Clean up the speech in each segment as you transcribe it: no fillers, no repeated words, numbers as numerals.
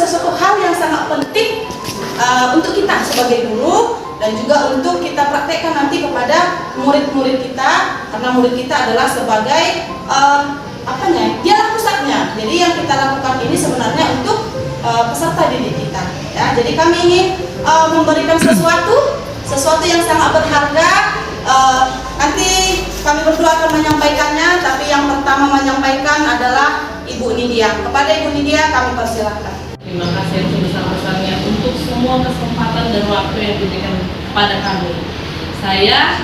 sesuatu hal yang sangat penting untuk kita sebagai guru dan juga untuk kita praktekkan nanti kepada murid-murid kita, karena murid kita adalah sebagai dialah pusatnya. Jadi yang kita lakukan ini sebenarnya untuk peserta didik kita. Ya, jadi kami ingin memberikan sesuatu yang sangat berharga. Nanti kami berdua akan menyampaikannya, tapi yang pertama menyampaikan adalah Ibu Nidia. Kepada Ibu Nidia kami persilahkan. Terima kasih sebesar-besarnya untuk semua kesempatan dan waktu yang diberikan kepada kami. Saya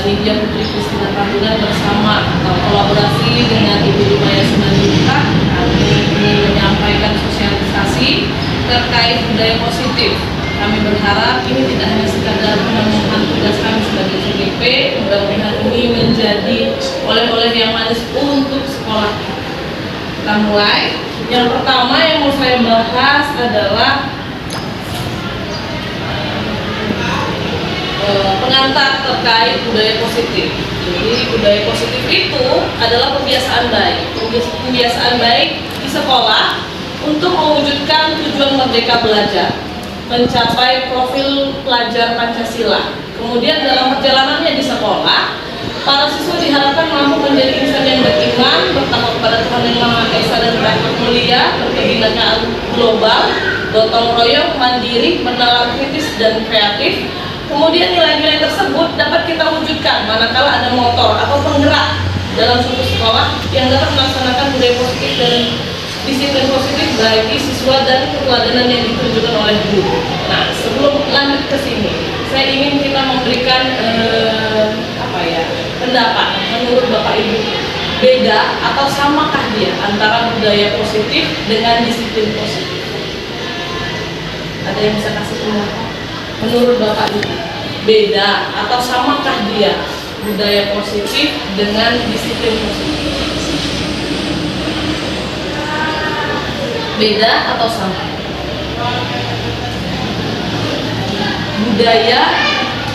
Nidia Putri Kristina Ragunan bersama kolaborasi dengan Ibu Limaya Sunandita, kami ingin menyampaikan sosialisasi terkait budaya positif. Kami berharap ini tidak hanya sekadar memenuhi tugas kami sebagai CGP, mudah-mudahan ini menjadi oleh-oleh yang manis untuk sekolah. Kita mulai. Yang pertama yang mau saya bahas adalah pengantar terkait budaya positif. Jadi budaya positif itu adalah kebiasaan baik. Kebiasaan baik di sekolah untuk mewujudkan tujuan merdeka belajar, mencapai profil pelajar Pancasila. Kemudian dalam perjalanannya di sekolah, para siswa diharapkan mampu menjadi insan yang beriman, bertakwa kepada Tuhan Yang Maha Esa dan berakhlak mulia, berkebinekaan global, gotong royong, mandiri, menalar kritis dan kreatif. Kemudian nilai-nilai tersebut dapat kita wujudkan manakala ada motor atau penggerak dalam suatu sekolah yang dapat melaksanakan budaya positif dan disiplin positif bagi siswa dan keteladanan yang ditunjukkan oleh guru. Nah, sebelum lanjut ke sini, saya ingin kita memberikan pendapat menurut Bapak Ibu, beda atau samakah dia antara budaya positif dengan disiplin positif? Ada yang bisa kasih pendapat? Menurut Bapak Ibu, beda atau samakah dia budaya positif dengan disiplin positif? Beda atau sama? Budaya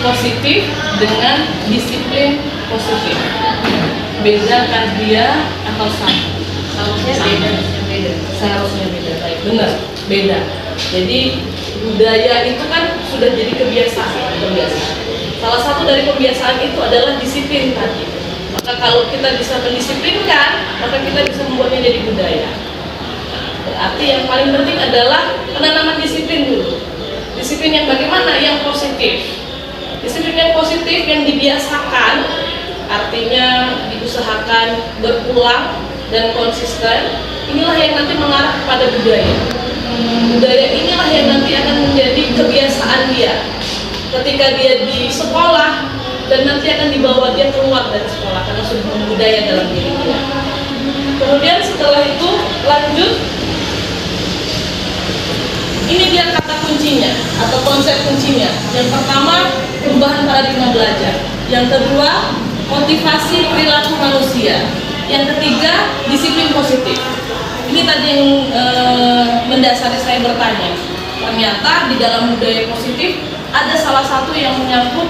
positif dengan disiplin positif, bedakah dia atau sama? Seharusnya beda. Seharusnya beda. Baik, benar, beda. Jadi budaya itu kan sudah jadi kebiasaan. Salah satu dari kebiasaan itu adalah disiplin tadi. Maka kalau kita bisa mendisiplinkan, maka kita bisa membuatnya jadi budaya. Berarti yang paling penting adalah penanaman disiplin dulu. Disiplin yang bagaimana? Yang positif. Disiplin yang positif yang dibiasakan, artinya diusahakan berulang dan konsisten. Inilah yang nanti mengarah kepada budaya. Budaya inilah yang nanti akan menjadi kebiasaan dia ketika dia di sekolah, dan nanti akan dibawa dia keluar dari sekolah karena sudah membudaya dalam diri dia. Kemudian setelah itu lanjut, ini dia kata kuncinya atau konsep kuncinya. Yang pertama, perubahan paradigma belajar. Yang kedua, motivasi perilaku manusia. Yang ketiga, disiplin positif. Ini tadi yang mendasari saya bertanya. Ternyata di dalam budaya positif ada salah satu yang menyangkut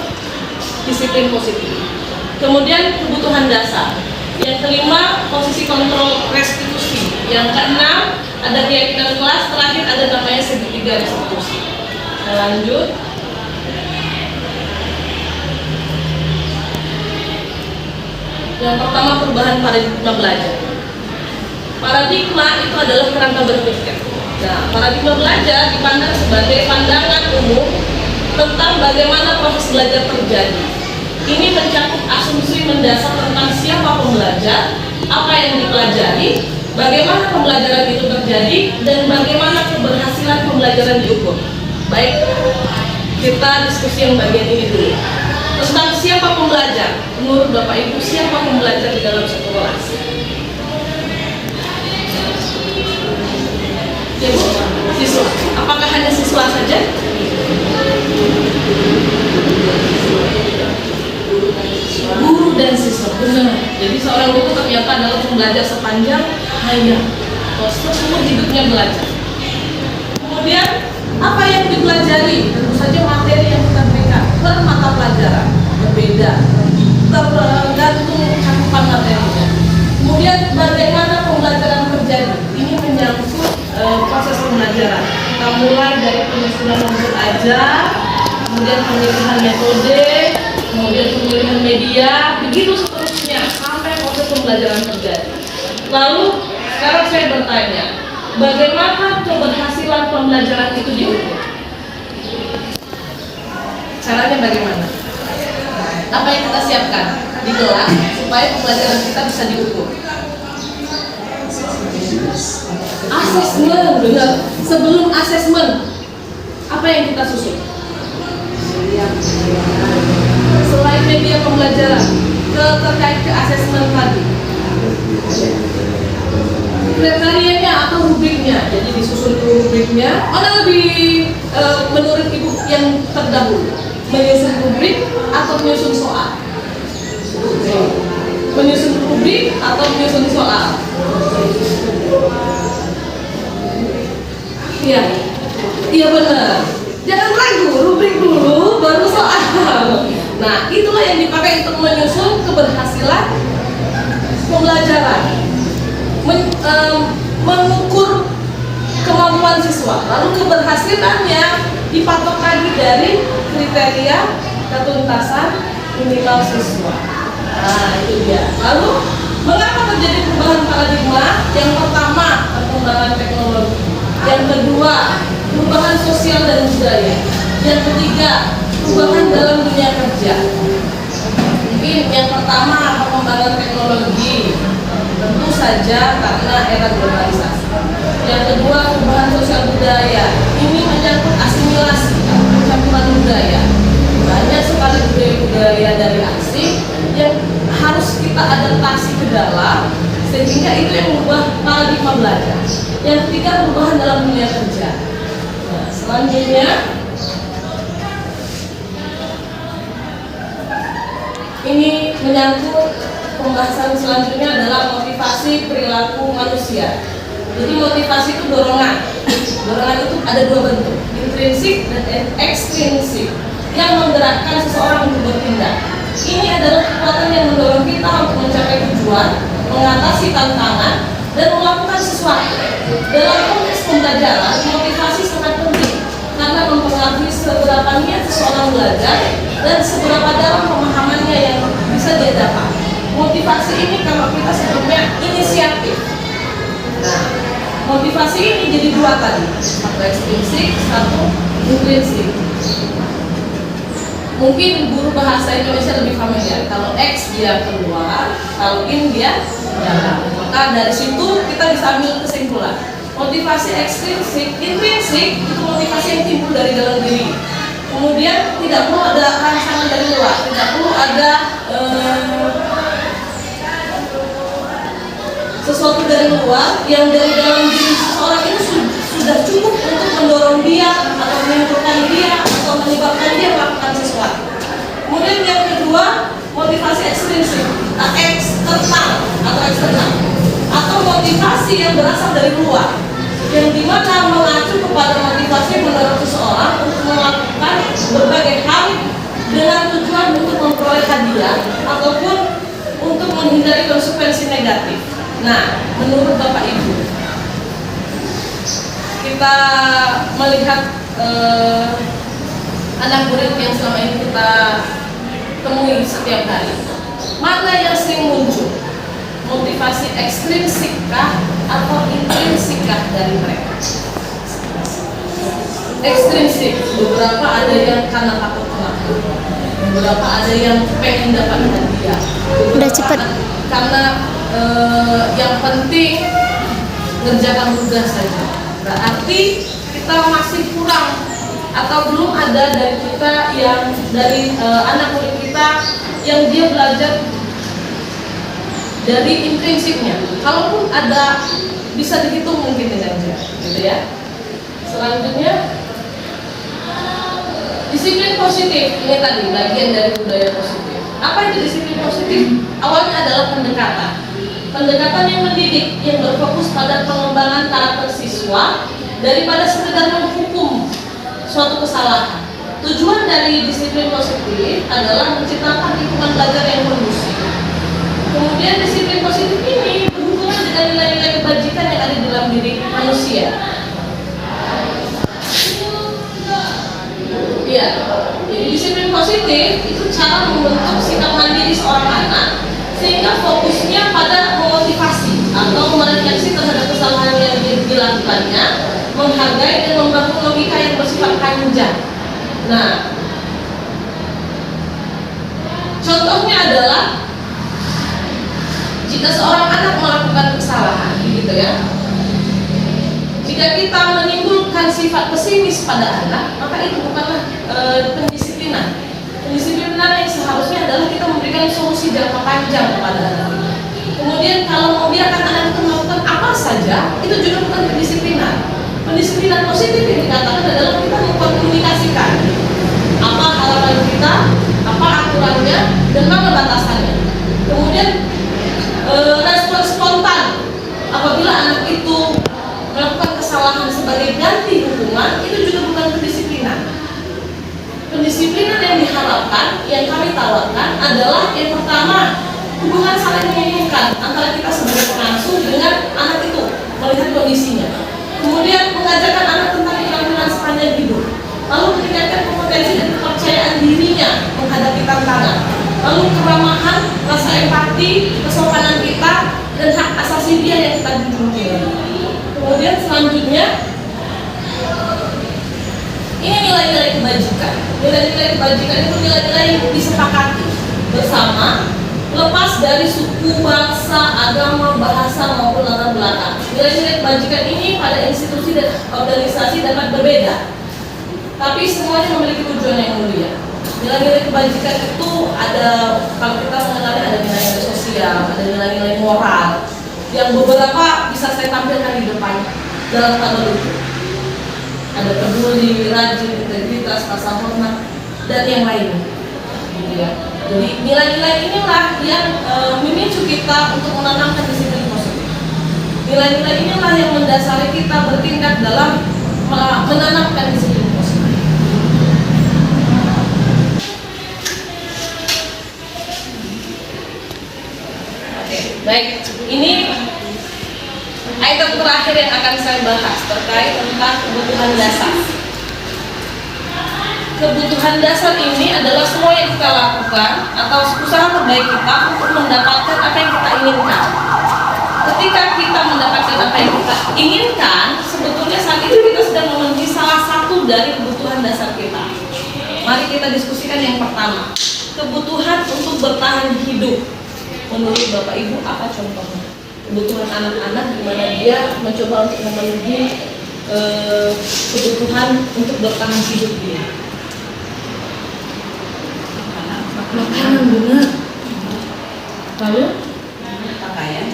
disiplin positif. Kemudian kebutuhan dasar. Yang kelima, posisi kontrol restitusi. Yang keenam, ada keyakinan kelas. Terakhir ada namanya segitiga restitusi. Kita lanjut. Yang pertama, perubahan paradigma belajar. Paradigma itu adalah kerangka berpikir. Nah, paradigma belajar dipandang sebagai pandangan umum tentang bagaimana proses belajar terjadi. Ini mencakup asumsi mendasar tentang siapa pembelajar, apa yang dipelajari, bagaimana pembelajaran itu terjadi, dan bagaimana keberhasilan pembelajaran diukur. Baik, kita diskusi yang bagian ini dulu. Tentang siapa pembelajar. Menurut Bapak Ibu, siapa pembelajar di dalam satu kelas? Ya Bu, siswa. Apakah hanya siswa saja? Guru dan siswa, benar. Jadi seorang guru ternyata adalah pembelajar sepanjang hayat, seumur hidupnya belajar. Kemudian apa yang dipelajari? Tentu saja materi yang kita berikan per mata pelajaran berbeda, tergantung cakupan materinya. Kemudian bagaimana pembelajaran terjadi? Ini menyangkut proses pembelajaran. mulai dari penyusunan modul ajar, kemudian pemilihan metode, kemudian pemilihan media, begitu seterusnya sampai proses pembelajaran terjadi. Lalu sekarang saya bertanya, bagaimana keberhasilan pembelajaran itu diukur? Caranya bagaimana? Apa yang kita siapkan di kelas supaya pembelajaran kita bisa diukur? Asesmen, benar. Sebelum asesmen, apa yang kita susun? Selain media pembelajaran, terkait ke asesmen tadi, kriterianya atau rubriknya. Jadi disusun dulu rubriknya. Mana lebih menurut ibu yang terdahulu, menyusun rubrik atau menyusun soal? Menyusun rubrik atau menyusun soal? Iya, iya benar. Jangan ragu, rubrik dulu, baru soal. Nah, itulah yang dipakai untuk menyusun keberhasilan pembelajaran, mengukur kemampuan siswa. Lalu keberhasilannya dipatok lagi dari kriteria ketuntasan minimal siswa. Nah, itu dia. Lalu, mengapa terjadi perubahan paradigma? Yang pertama, perkembangan teknologi. Yang kedua, perubahan sosial dan budaya. Yang ketiga, perubahan dalam dunia kerja. Mungkin yang pertama, perkembangan teknologi, tentu saja karena era globalisasi. Yang kedua, perubahan sosial budaya. Ini menyangkut asimilasi, campuran budaya. Banyak sekali budaya-budaya dari asing yang harus kita adaptasi ke dalam, sehingga itu yang mengubah paradigma belajar. Yang ketiga, perubahan dalam dunia kerja. Nah, selanjutnya ini menyangkut pembahasan selanjutnya adalah motivasi perilaku manusia. Jadi motivasi itu dorongan. Dorongan itu ada dua bentuk, intrinsik dan ekstrinsik, yang menggerakkan seseorang untuk bertindak. Ini adalah kekuatan yang mendorong kita untuk mencapai tujuan, mengatasi tantangan, dan melakukan sesuatu. Dalam konteks pembelajaran, motivasi sangat penting karena mempengaruhi seberapa niat seseorang belajar dan seberapa dalam pemahamannya yang bisa dia dapat. Motivasi ini kalau kita sebutnya inisiatif. Nah, motivasi ini jadi dua tadi, satu ekstrinsik, satu intrinsik. Mungkin guru bahasa Indonesia lebih familiar. Kalau X dia keluar, kalau in dia dalam. Maka dari situ kita bisa ambil kesimpulan. Motivasi ekstrinsik, intrinsik itu motivasi yang timbul dari dalam diri. Kemudian tidak perlu ada rangsangan dari luar, tidak perlu ada sesuatu dari luar, yang dari dalam diri seseorang itu sudah cukup untuk mendorong dia atau menentukan dia atau menyebabkan dia melakukan sesuatu. Kemudian yang kedua, motivasi ekstrinsik, eksternal atau eksternal, atau motivasi yang berasal dari luar, yang dimana mengacu kepada motivasi yang mendorong seseorang untuk melakukan berbagai hal dengan tujuan untuk memperoleh hadiah ataupun untuk menghindari konsekuensi negatif. Nah, menurut Bapak Ibu, kita melihat anak murid yang selama ini kita temui setiap hari, mana yang sering muncul? Motivasi ekstrinsikkah atau intrinsikkah dari mereka? Ekstrinsik, beberapa ada yang karena takut mengaku, beberapa ada yang pengen dapat hadiah, Udah cepet. karena yang penting mengerjakan tugas saja. Berarti kita masih kurang atau belum ada dari kita yang dari anak murid kita yang dia belajar dari intrinsiknya. Kalaupun ada, bisa dihitung mungkin dengan jari, gitu ya. Selanjutnya, disiplin positif. Ini tadi bagian dari budaya positif. Apa itu disiplin positif? Awalnya adalah pendekatan. Pendekatan yang mendidik, yang berfokus pada pengembangan karakter siswa daripada sekedar menghukum suatu kesalahan. Tujuan dari disiplin positif adalah menciptakan lingkungan belajar yang kondusif. Kemudian disiplin positif ini berhubungan dengan nilai-nilai kebajikan yang ada di dalam diri manusia. Iya. Jadi disiplin positif itu cara membentuk sikap mandiri seorang anak sehingga fokusnya pada memotivasi atau merefleksi terhadap kesalahan yang dilakukannya, menghargai dan membangun logika yang bersifat panjang. Nah, contohnya adalah jika seorang anak melakukan kesalahan, gitu ya. Jika kita menimbulkan sifat pesimis pada anak, maka itu bukanlah pendisiplinan. Pendisiplinan yang seharusnya adalah kita memberikan solusi jangka panjang kepada anak. Kemudian kalau membiarkan anak itu melakukan apa saja, itu juga bukan pendisiplinan. Pendisiplinan positif yang dikatakan adalah kita mengkomunikasikan apa harapan kita, apa aturannya, dan mana batasannya. Kemudian respon spontan apabila anak itu melakukan kesalahan sebagai ganti hukuman, itu juga bukan pendisiplinan. Pendisiplinan yang diharapkan, yang kami tawarkan adalah yang pertama, hubungan saling menginginkan antara kita sebagai pengasuh dengan anak itu, melihat kondisinya. Kemudian mengajarkan anak tentang keterampilan sepanjang hidup, lalu meningkatkan kompetensi dan kepercayaan dirinya menghadapi tantangan, lalu keramahan, rasa empati, kesopanan kita, dan hak asasi dia yang kita junjung tinggi. Kemudian selanjutnya, ini nilai-nilai kebajikan. Nilai-nilai kebajikan itu nilai-nilai yang disepakati bersama, lepas dari suku, bangsa, agama, bahasa maupun latar belakang. Nilai-nilai kebajikan ini pada institusi dan organisasi dapat berbeda, tapi semuanya memiliki tujuan yang mulia. Nilai-nilai kebajikan itu ada, kalau kita mengenalnya ada nilai-nilai sosial, ada nilai-nilai moral, yang beberapa bisa saya tampilkan di depan dalam tabel itu. Ada peduli, rajin, integritas, rasa hormat, dan yang lainnya. Gitu ya. Jadi nilai-nilai inilah yang memicu kita untuk menanamkan disiplin positif. Nilai-nilai inilah yang mendasari kita bertindak dalam menanamkan disiplin positif. Oke, baik. Ini item terakhir yang akan saya bahas terkait tentang kebutuhan dasar. Kebutuhan dasar ini adalah semua yang kita lakukan atau usaha terbaik kita untuk mendapatkan apa yang kita inginkan. Ketika kita mendapatkan apa yang kita inginkan, sebetulnya saat itu kita sedang memenuhi salah satu dari kebutuhan dasar kita. Mari kita diskusikan yang pertama, kebutuhan untuk bertahan hidup. Menurut Bapak Ibu apa contohnya? Kebutuhan anak-anak di mana dia mencoba untuk memenuhi kebutuhan untuk bertahan hidup dia. Makanan, benar. Lalu pakaian.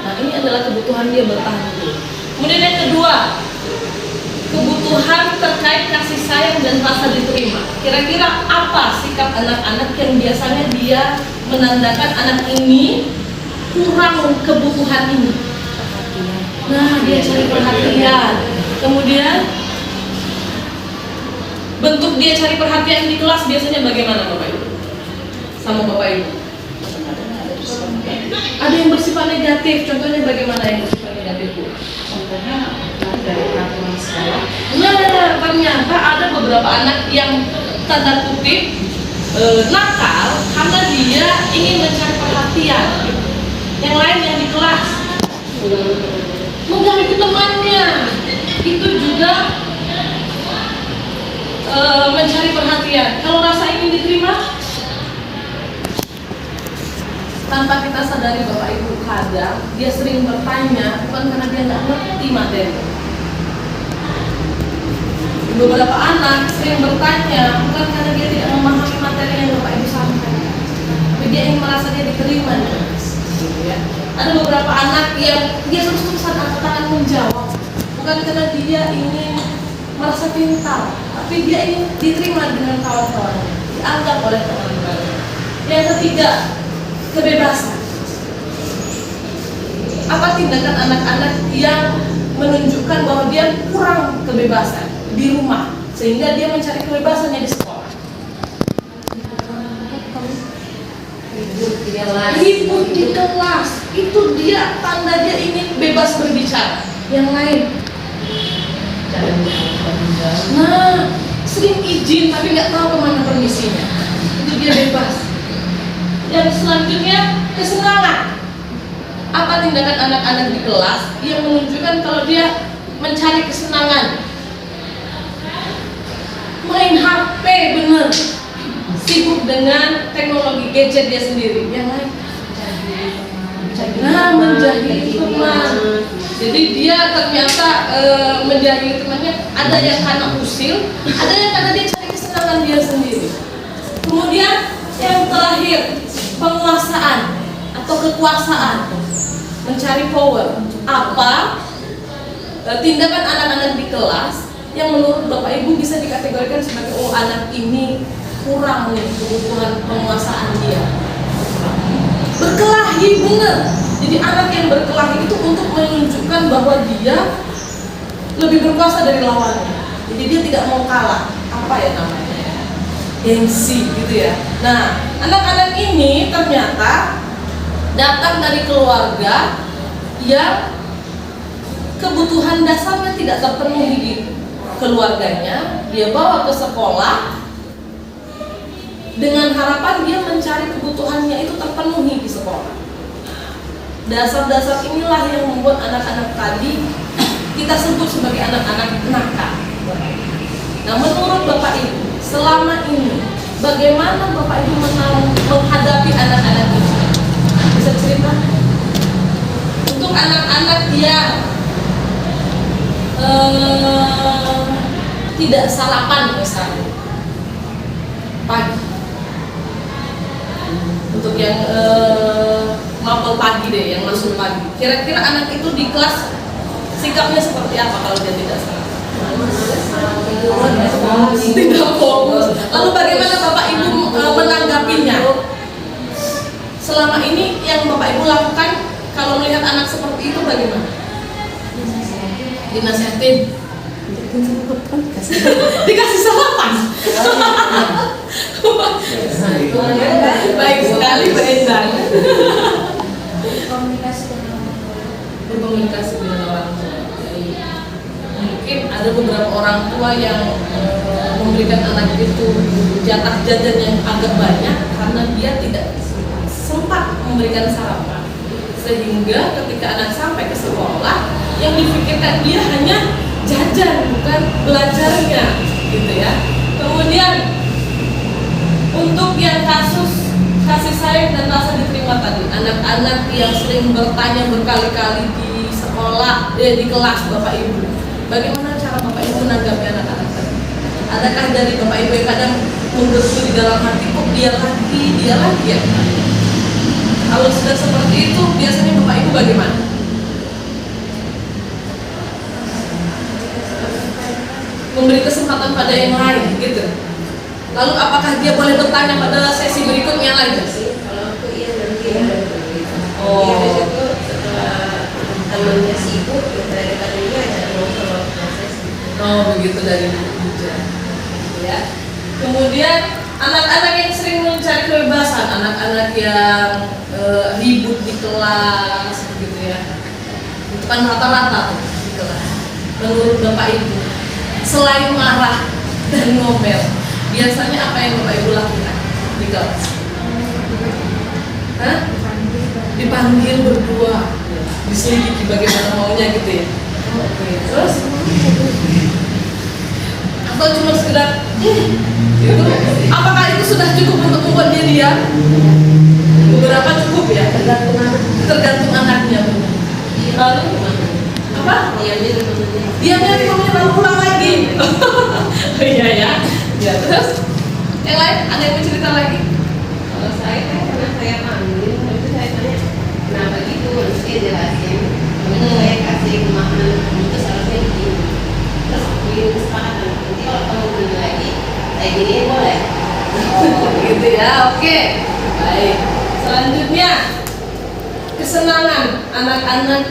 Nah, ini adalah kebutuhan dia bertahan hidup. Kemudian yang kedua, kebutuhan terkait kasih sayang dan rasa diterima. Kira-kira apa sikap anak-anak yang biasanya dia menandakan anak ini kurang kebutuhan ini? Nah, dia cari perhatian. Kemudian bentuk dia cari perhatian di kelas biasanya bagaimana Bapak Ibu? Sama Bapak Ibu? Ada yang bersifat negatif. Contohnya bagaimana yang bersifat negatif, Bu? Contohnya dari peraturan sekolah. Nah, ternyata ada beberapa anak yang tanda kutip nakal karena dia ingin mencari perhatian. Yang lain yang di kelas mengganggu temannya, itu juga mencari perhatian. Kalau rasa ingin diterima, tanpa kita sadari Bapak Ibu, kadang dia sering bertanya bukan karena dia nggak ngerti materi. Beberapa anak sering bertanya bukan karena dia tidak memahami materi yang Bapak Ibu sampaikan, tapi dia ingin merasa dia diterima. Gitu ya. Ada beberapa anak yang dia terus-terusan angkat tangan menjawab bukan karena dia ingin merasa pintar, tapi dia ingin diterima dengan kawan-kawannya, dianggap oleh teman-temannya. Yang ketiga, kebebasan. Apa tindakan anak-anak yang menunjukkan bahwa dia kurang kebebasan di rumah sehingga dia mencari kebebasannya di sekolah? Ribut di kelas, itu dia tanda dia ingin bebas berbicara. Yang lain, nah, sering izin tapi nggak tahu kemana permisinya. Itu dia bebas. Yang selanjutnya kesenangan. Apa tindakan anak-anak di kelas yang menunjukkan kalau dia mencari kesenangan? Main HP, bener. Sibuk dengan teknologi gadget dia sendiri. Yang lain menjadi teman. Jadi dia ternyata menjadi temannya. Ada yang karena usil, ada yang karena dia cari kesenangan dia sendiri. Kemudian yang terakhir, penguasaan atau kekuasaan, mencari power. Apa tindakan anak-anak di kelas yang menurut Bapak Ibu bisa dikategorikan sebagai anak ini kurang nih kebutuhan penguasaan dia. Berkelahi, bener. Jadi anak yang berkelahi itu untuk menunjukkan bahwa dia lebih berkuasa dari lawannya. Jadi dia tidak mau kalah. Apa ya namanya? Gengsi gitu ya. Nah, anak-anak ini ternyata datang dari keluarga yang kebutuhan dasarnya tidak terpenuhi di keluarganya. Dia bawa ke sekolah dengan harapan dia mencari kebutuhannya itu terpenuhi di sekolah. Dasar-dasar inilah yang membuat anak-anak tadi kita sebut sebagai anak-anak nakal. Nah, menurut Bapak Ibu, selama ini bagaimana Bapak Ibu menghadapi anak-anak ini? Bisa cerita? Untuk anak-anak yang tidak sarapan misalnya pagi, untuk yang mapel pagi deh, yang masuk pagi, kira-kira anak itu di kelas sikapnya seperti apa kalau dia tidak sarapan? Tidak fokus. Lalu bagaimana Bapak Ibu menanggapinya? Selama ini yang Bapak Ibu lakukan kalau melihat anak seperti itu bagaimana? Dinasihatin, dikasih sarapan. Baik sekali Bu Endang. Berkomunikasi dengan orang tua. Mungkin ada beberapa orang tua yang memberikan anak itu jatah jajan yang agak banyak karena dia tidak sempat memberikan sarapan, sehingga ketika anak sampai ke sekolah yang difikirkan dia hanya jajan bukan belajarnya, gitu ya. Kemudian untuk yang kasus kasih sayang dan rasa diterima tadi, anak-anak yang sering bertanya berkali-kali di sekolah, di kelas Bapak Ibu, bagaimana cara Bapak Ibu menanggapi anak-anak tadi? Adakah dari Bapak Ibu yang kadang menggerutu di dalam hati, kok dia lagi ya? Kalau sudah seperti itu, biasanya Bapak Ibu bagaimana? Memberi kesempatan pada yang lain, gitu. Lalu apakah dia boleh bertanya pada sesi berikutnya lagi? Kalau aku iya nanti ya. Oh. Iya besok setelah temannya sibuk, dari tadinya ada ngobrol sesi. Oh begitu dari hujan. Ya. Kemudian anak-anak yang sering mencari kebebasan, anak-anak yang ribut di kelas, begitu ya. Itu kan rata-rata tuh di kelas. Menurut Bapak Ibu, selain marah dan ngomel, biasanya apa yang Bapak Ibu lakukan di kelas? Hah? Dipanggil berdua, diselidiki bagaimana maunya gitu ya. Oke, terus? Atau cuma sekedar gitu? Apakah itu sudah cukup untuk membuat dia diam? Beberapa cukup ya, tergantung anaknya. Lalu apa? Diamnya 5 menit lalu pulang lagi. Iya ya. Ya terus yang lain ada yang mau cerita lagi? Kalau saya kan karena saya panggil, itu saya tanya kenapa gitu, terus dia jelasin. Terus saya kasih pemahaman itu seharusnya begini. Terus bikin kesepakatan. Nanti kalau kamu begini lagi, saya gini boleh. Oh gitu ya, oke. Baik. Selanjutnya kesenangan anak-anak,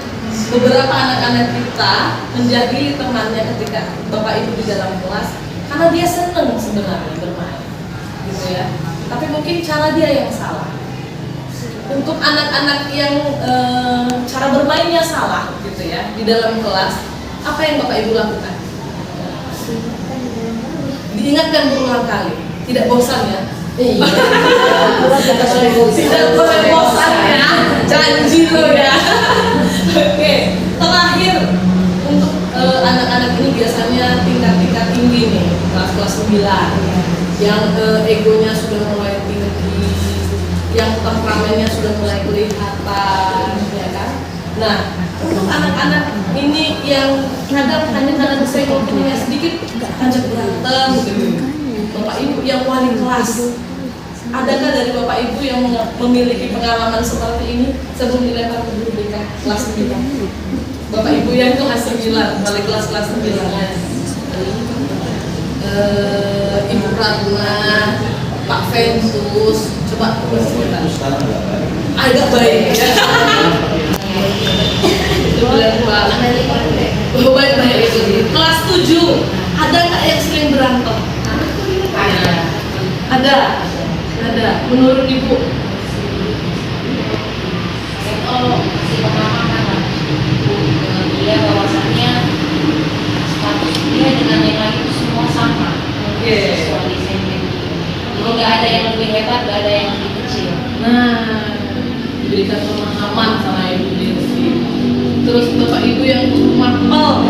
beberapa anak-anak kita menjadi temannya ketika Bapak Ibu di dalam kelas karena dia seneng sebenarnya bermain, gitu ya. Tapi mungkin cara dia yang salah. Untuk anak-anak yang cara bermainnya salah, gitu ya, di dalam kelas, apa yang Bapak Ibu lakukan? diingatkan berulang kali, tidak bosan ya. Iya. Tidak boleh bosan ya, janji lo ya. Oke, terakhir untuk anak-anak ini biasanya tingkat tinggi nih, kelas 9 yang egonya sudah mulai tinggi, yang temperamennya sudah mulai kelihatan, ya kan? Nah, untuk anak-anak ini yang kadang hanya karena kesenggolnya sedikit ajak berantem gitu. Bapak Ibu yang wali kelas, adakah dari Bapak Ibu yang memiliki pengalaman seperti ini sebelum dilempar ke guru BK kelas 9? Bapak Ibu yang kelas 9, wali kelas 9. Ibu Ratna, Pak Ventus, coba cerita. Agak baik ya. Oh, baik-baik itu. Kelas 7, ada nggak yang sering berantem? Ada. Menurut Ibu? Kalau si pemahaman dia bahwasannya status dia dengan yang lain itu semua sama. Oke. Soal SMP. Jadi nggak ada yang lebih hebat, nggak ada yang lebih kecil. Nah, diberikan pemahaman sama Ibu Desi. Terus Bapak Ibu yang mapel,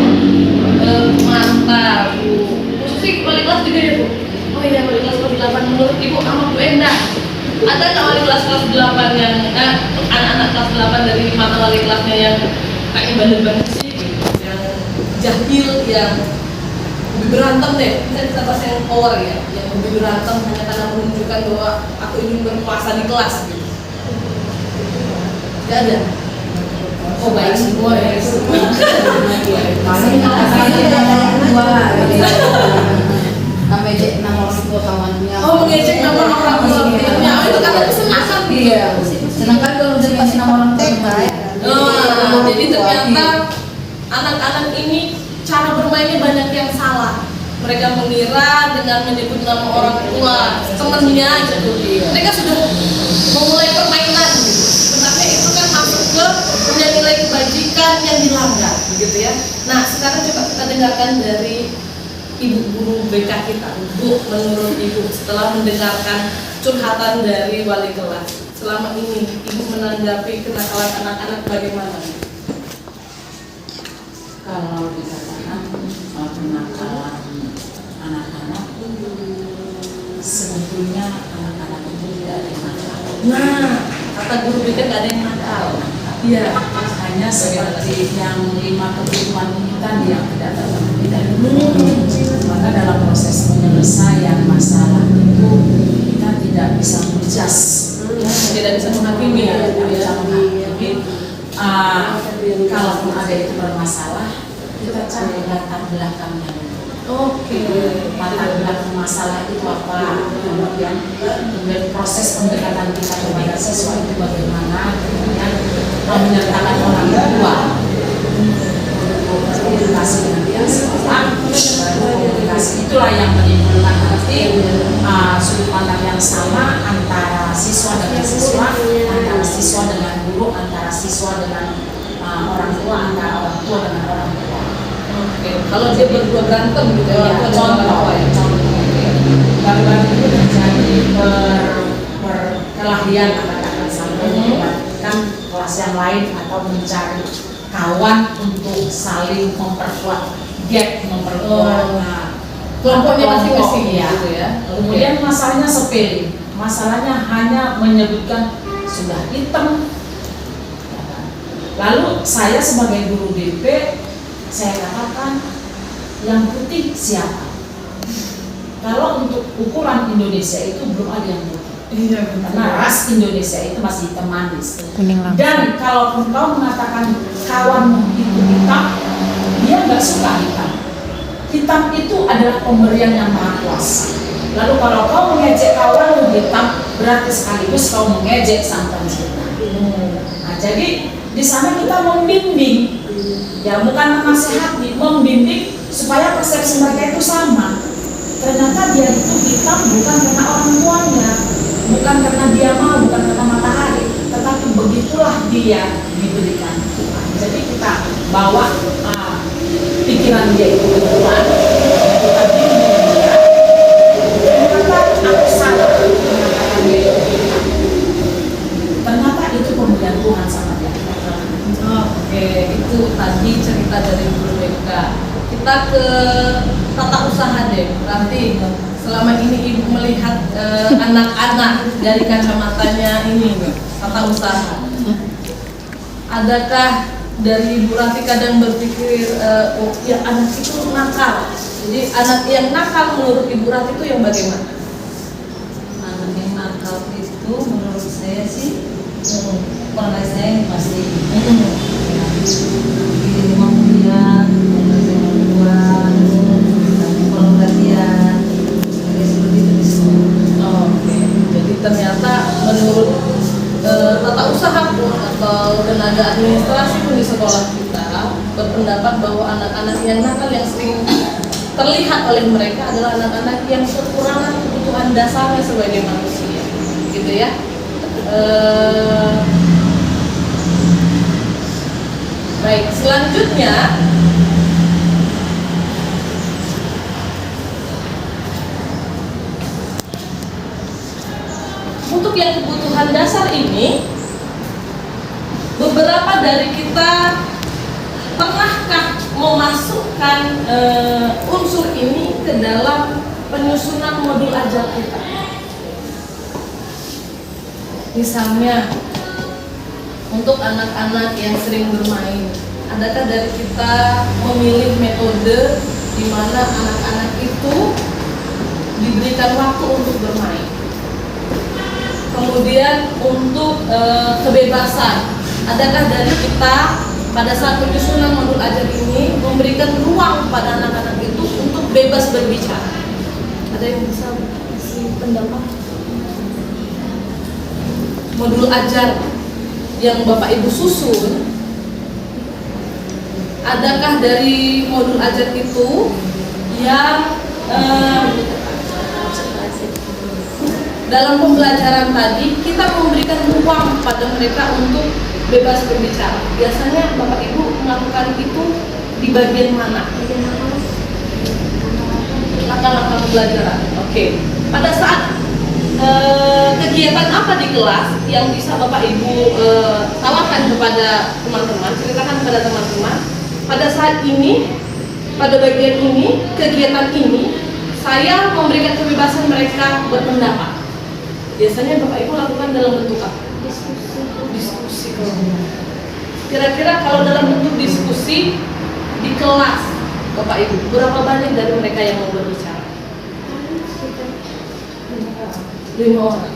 mantap Bu. Musik wali kelas juga ya Bu? Oh iya, wali kelas 8 menurut Ibu sama Bu Enda. Ada nggak wali kelas 8 yang anak-anak kelas 8 dari mata wali kelasnya yang kayak bandel-bandel sih, yang jahil, yang lebih berantem deh, kita bahas yang power ya, yang lebih berantem hanya karena menunjukkan bahwa aku ingin berkuasa di kelas gitu. Gak ada. Oh baik semua ya. Ngejek nama orang tua kawannya. Oh mengejek nama orang tua kawannya. Oh itu karena kesenangan. Iya. Sedangkan kalau udah kasih nama orang tua jadi ternyata anak-anak ini cara bermainnya banyak yang salah. Mereka mengira dengan menyebut nama orang tua temennya gitu. Mereka sudah memulai permainan gitu. Sebenarnya itu kan masuk ke nilai kebajikan yang dilanggar gitu ya. Nah sekarang coba kita dengarkan dari Ibu guru BK kita. Bu, menurut Ibu setelah mendengarkan curhatan dari wali kelas, selama ini Ibu menanggapi kenakalan anak-anak bagaimana? Kalau dikatakan kenakalan anak-anak, sebetulnya anak-anak itu tidak ada yang nakal. Nah, kata guru BK nggak ada yang nakal. Iya. Hanya seperti yang 5 kebutuhan ini tadi yang tidak terpenuhi. Maka dalam proses penyelesaian masalah itu kita tidak bisa menjudge, Tidak bisa menghakimi ya. tidak bisa menghakimi. Kalaupun ada itu bermasalah, kita cari latar belakangnya. Oke. Latar belakang masalah itu apa, kemudian proses pendekatan kita kepada siswa itu bagaimana, kemudian menyertakan orang tua untuk berkomunikasi dengan dia sekolah, komunikasi itulah yang menimbulkan nanti sudut pandang yang sama antara siswa dengan siswa, antara siswa dengan guru, antara siswa dengan orang tua, antara orang tua dengan orang tua. Oke. Kalau dia berdua berantem gitu ya, Contoh baru-baru itu terjadi perkelahian katakan sampai melibatkan kelas yang lain atau mencari kawan untuk saling memperkuat kelompoknya masing-masing ya. gitu ya. Kemudian masalahnya sepele, masalahnya hanya menyebutkan sudah hitam. Lalu saya sebagai guru DP, saya katakan yang putih siapa? Kalau untuk ukuran Indonesia itu belum ada yang putih. Iya, Karena ras Indonesia itu masih hitam manis. Kuning langsung. Dan kalau kau mengatakan kawanmu itu hitam, dia nggak suka hitam. Hitam itu adalah pemberian yang maha kuasa. Lalu kalau kau mengejek kawanmu hitam, berarti sekaligus kau mengejek sang pencipta. Nah, jadi di sana kita membimbing, ya bukan menasihati, membimbing supaya persepsi mereka itu sama. Ternyata dia itu hitam bukan karena orang tuanya, bukan karena dia mau, bukan karena matahari, tetapi begitulah dia diberikan Tuhan. Jadi kita bawa pikiran dia itu ke Tuhan, kita bimbing dia nih, selama ini ibu melihat anak-anak dari kacamatanya ini, tata usaha. Adakah dari Ibu Rati kadang berpikir, oh ya anak itu nakal. Jadi anak yang nakal menurut Ibu Rati itu yang bagaimana? Anak yang nakal itu menurut saya sih, kalau saya pasti di rumah kuliah, kalau saya mau buat, tapi kalau latihan, kayak seperti itu di sekolah. Oke, jadi ternyata menurut tata usaha pun atau tenaga administrasi pun di sekolah kita berpendapat bahwa anak-anak yang nakal yang sering terlihat oleh mereka adalah anak-anak yang kekurangan kebutuhan dasarnya sebagai manusia, gitu ya. Baik, selanjutnya untuk yang kebutuhan dasar ini, beberapa dari kita pernahkah memasukkan unsur ini ke dalam penyusunan modul ajar kita? Misalnya, untuk anak-anak yang sering bermain, adakah dari kita memilih metode di mana anak-anak itu diberikan waktu untuk bermain? Kemudian untuk kebebasan, adakah dari kita pada saat penyusunan modul ajar ini memberikan ruang pada anak-anak itu untuk bebas berbicara? Ada yang bisa kasih pendapat? Modul ajar yang Bapak Ibu susun, adakah dari modul ajar itu yang dalam pembelajaran tadi kita memberikan ruang pada mereka untuk bebas berbicara? Biasanya Bapak Ibu melakukan itu di bagian mana? Langkah-langkah pembelajaran. Oke. Pada saat kegiatan apa di kelas yang bisa Bapak Ibu tawarkan kepada teman-teman, ceritakan kepada teman-teman, pada saat ini, pada bagian ini, kegiatan ini saya memberikan kebebasan mereka berpendapat. Biasanya Bapak Ibu lakukan dalam bentuk apa? Diskusi. Kira-kira kalau dalam bentuk diskusi di kelas Bapak Ibu, berapa banyak dari mereka yang mau berbicara? 5 orang.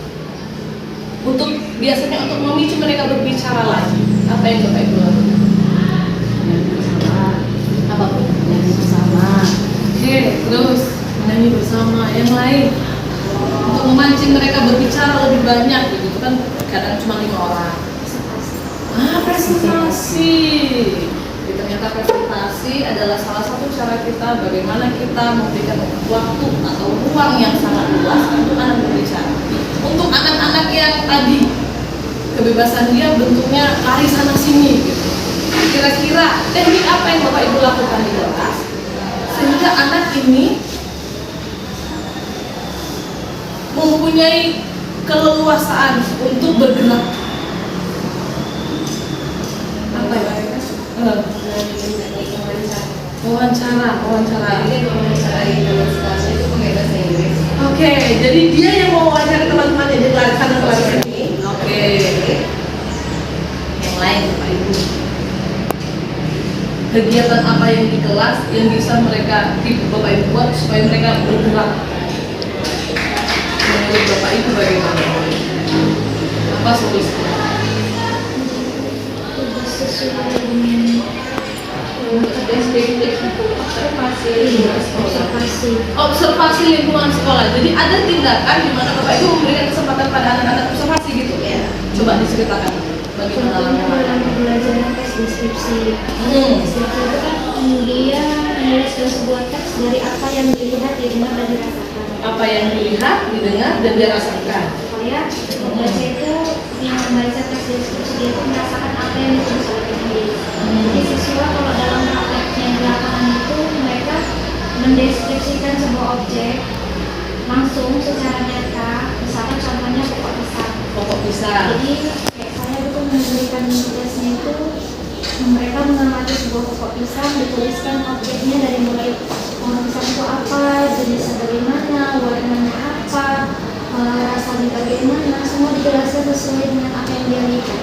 Biasanya untuk memicu mereka berbicara lagi, apa yang Bapak Ibu lakukan? Apapun Yang bersama. Oke, terus menyanyi bersama. Yang lain untuk memancing mereka berbicara lebih banyak, gitu kan kadang cuma 5 orang. Presentasi. Jadi ternyata presentasi adalah salah satu cara kita bagaimana kita memberikan waktu atau ruang yang sangat luas untuk anak berbicara. Untuk anak-anak yang tadi kebebasan dia bentuknya lari sana sini gitu. Kira-kira teknik apa yang Bapak Ibu lakukan di kelas sehingga anak ini mempunyai keleluasaan untuk bergerak? Apa ya? Wawancara. Jadi mewawancarai teman sekelasnya itu pakai bahasa Inggris. Oke, jadi dia yang mau wawancara teman-temannya, jadi lari sana lari sini. Oke. Yang lain Pak Ibu. Kegiatan apa yang di kelas yang bisa mereka Bapak Ibu buat supaya mereka bergerak? Menurut Bapak Ibu bagaimana? Apa solusinya? Observasi lingkungan sekolah. Jadi ada tindakan di mana Bapak Ibu memberikan kesempatan pada anak-anak observasi gitu ya. Coba diceritakan bagaimana dalam pembelajaran tes deskripsi. Deskripsi itu kan dia menuliskan sebuah teks dari apa yang dilihat, didengar, dan dirasakan. Apa yang dilihat, didengar, dan dirasakan. Supaya pembaca itu yang membaca teks deskripsi dia itu merasakan apa yang ditulis oleh penulis. Jadi siswa kalau dalam prakteknya di lapangan itu mereka mendeskripsikan sebuah objek langsung secara nyata, misalkan contohnya pokok pisang. Pokok pisang. Jadi kayak saya itu memberikan tugasnya itu mereka mengamati sebuah pokok pisang, dituliskan objeknya dari mulai orang pisang itu apa, jenisnya bagaimana, warnanya apa, rasanya bagaimana, semua dijelaskan sesuai dengan apa yang dia lihat.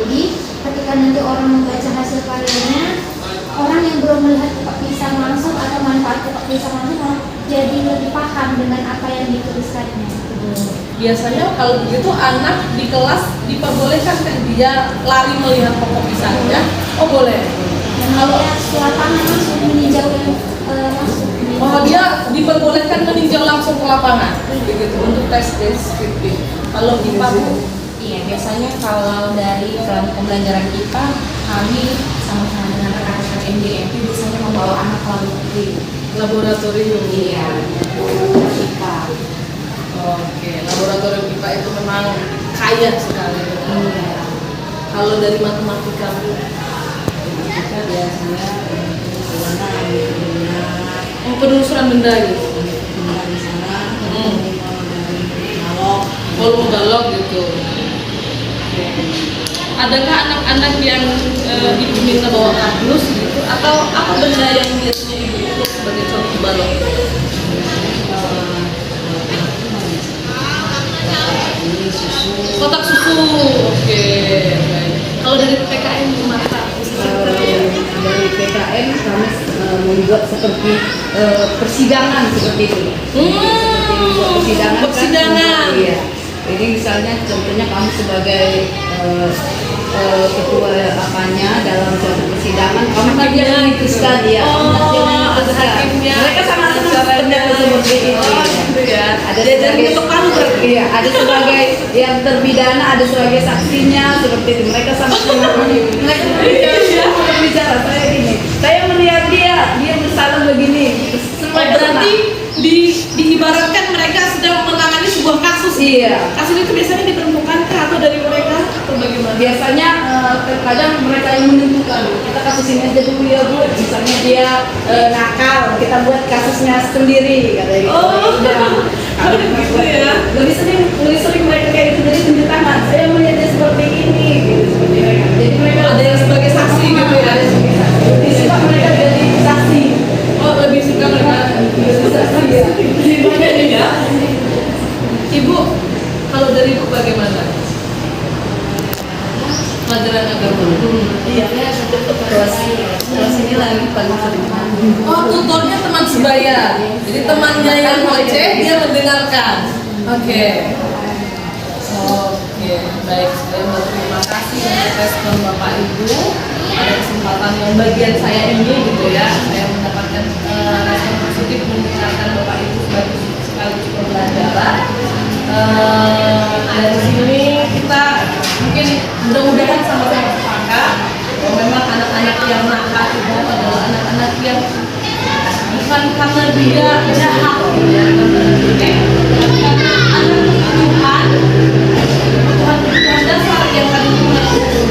Jadi ketika nanti orang membaca hasil karyanya, orang yang belum melihat kepak pisang langsung atau manfaat kepak pisang langsung jadi lebih paham dengan apa yang dituliskannya. Biasanya kalau begitu anak di kelas diperbolehkan kan dia lari melihat pokok pisangnya? Oh boleh. Kalau lapangan langsung meninjau yang langsung. Oh dia diperbolehkan meninjau langsung ke lapangan, begitu untuk tes deskriptif. Kalau IPA Bu? Iya, biasanya kalau dari pembelajaran IPA, kami sama-sama dengan rekan-rekan MDMP biasanya membawa anak Laboratorium. Iya, IPA. Oke, laboratorium IPA itu memang kaya sekali. Iya. Kalau dari matematika Bu? Kita biasanya warna Penelusuran benda gitu. di sana, dari balok. Volume balok gitu. Adakah anak-anak yang ibu minta bawa kardus gitu atau apa benda yang biasanya ibu ikut sebagai contoh balok? Ini susu. Kotak susu. Oke. Baik. Kalau dari PKN gimana? Dari PKN kami membuat seperti persidangan seperti itu. Persidangan. Persidangan. Kan, iya. Jadi misalnya contohnya kami sebagai ketua apanya dalam suatu persidangan kami Hakimnya dia memutuskan ya. ada hakimnya. Mereka sangat senang seperti itu. Oh, gitu ya. Ada Dia sebagai jadi pembantu. iya, ada sebagai yang terpidana, ada sebagai saksinya seperti itu. Mereka sangat senang. Mereka berbicara saya gini. Saya melihat dia bersalah begini. Oh, berarti diibaratkan mereka sedang menangani sebuah kasus. Iya. Kasus itu biasanya ditentukan atau dari mereka atau bagaimana? Biasanya terkadang mereka yang menentukan. Kita kasus ini aja dulu ya Bu. Misalnya dia nakal, kita buat kasusnya sendiri katanya gitu. Oh, Udah. gitu ya. Lebih sering mereka kayak gitu, jadi tunjuk tangan. Saya melihatnya seperti ini, gitu seperti mereka. Jadi mereka Ada yang sebagai saksi gitu ya? Ada sebagai saksi. Lebih suka mereka jadi saksi. Oh, lebih suka mereka Jadi saksi ya. ya. Ibu, kalau dari Ibu bagaimana? Pelajaran agama. Iya, terus ini lagi paling sering. Oh, tutornya teman sebaya. Jadi temannya yang ngoceh, dia mendengarkan. Oke. Oke, baik. Saya berterima kasih untuk respon Bapak Ibu. Pada kesempatan yang bagian saya ini gitu ya, saya mendapatkan respon positif mendengarkan Bapak Ibu sebagai sekaligus pembelajaran. Dari sini kita mungkin mudah-mudahan sama-sama sepakat bahwa memang anak-anak yang nakal itu adalah anak-anak yang bukan karena dia jahat ya, karena anak kebutuhan dasar yang tadi kita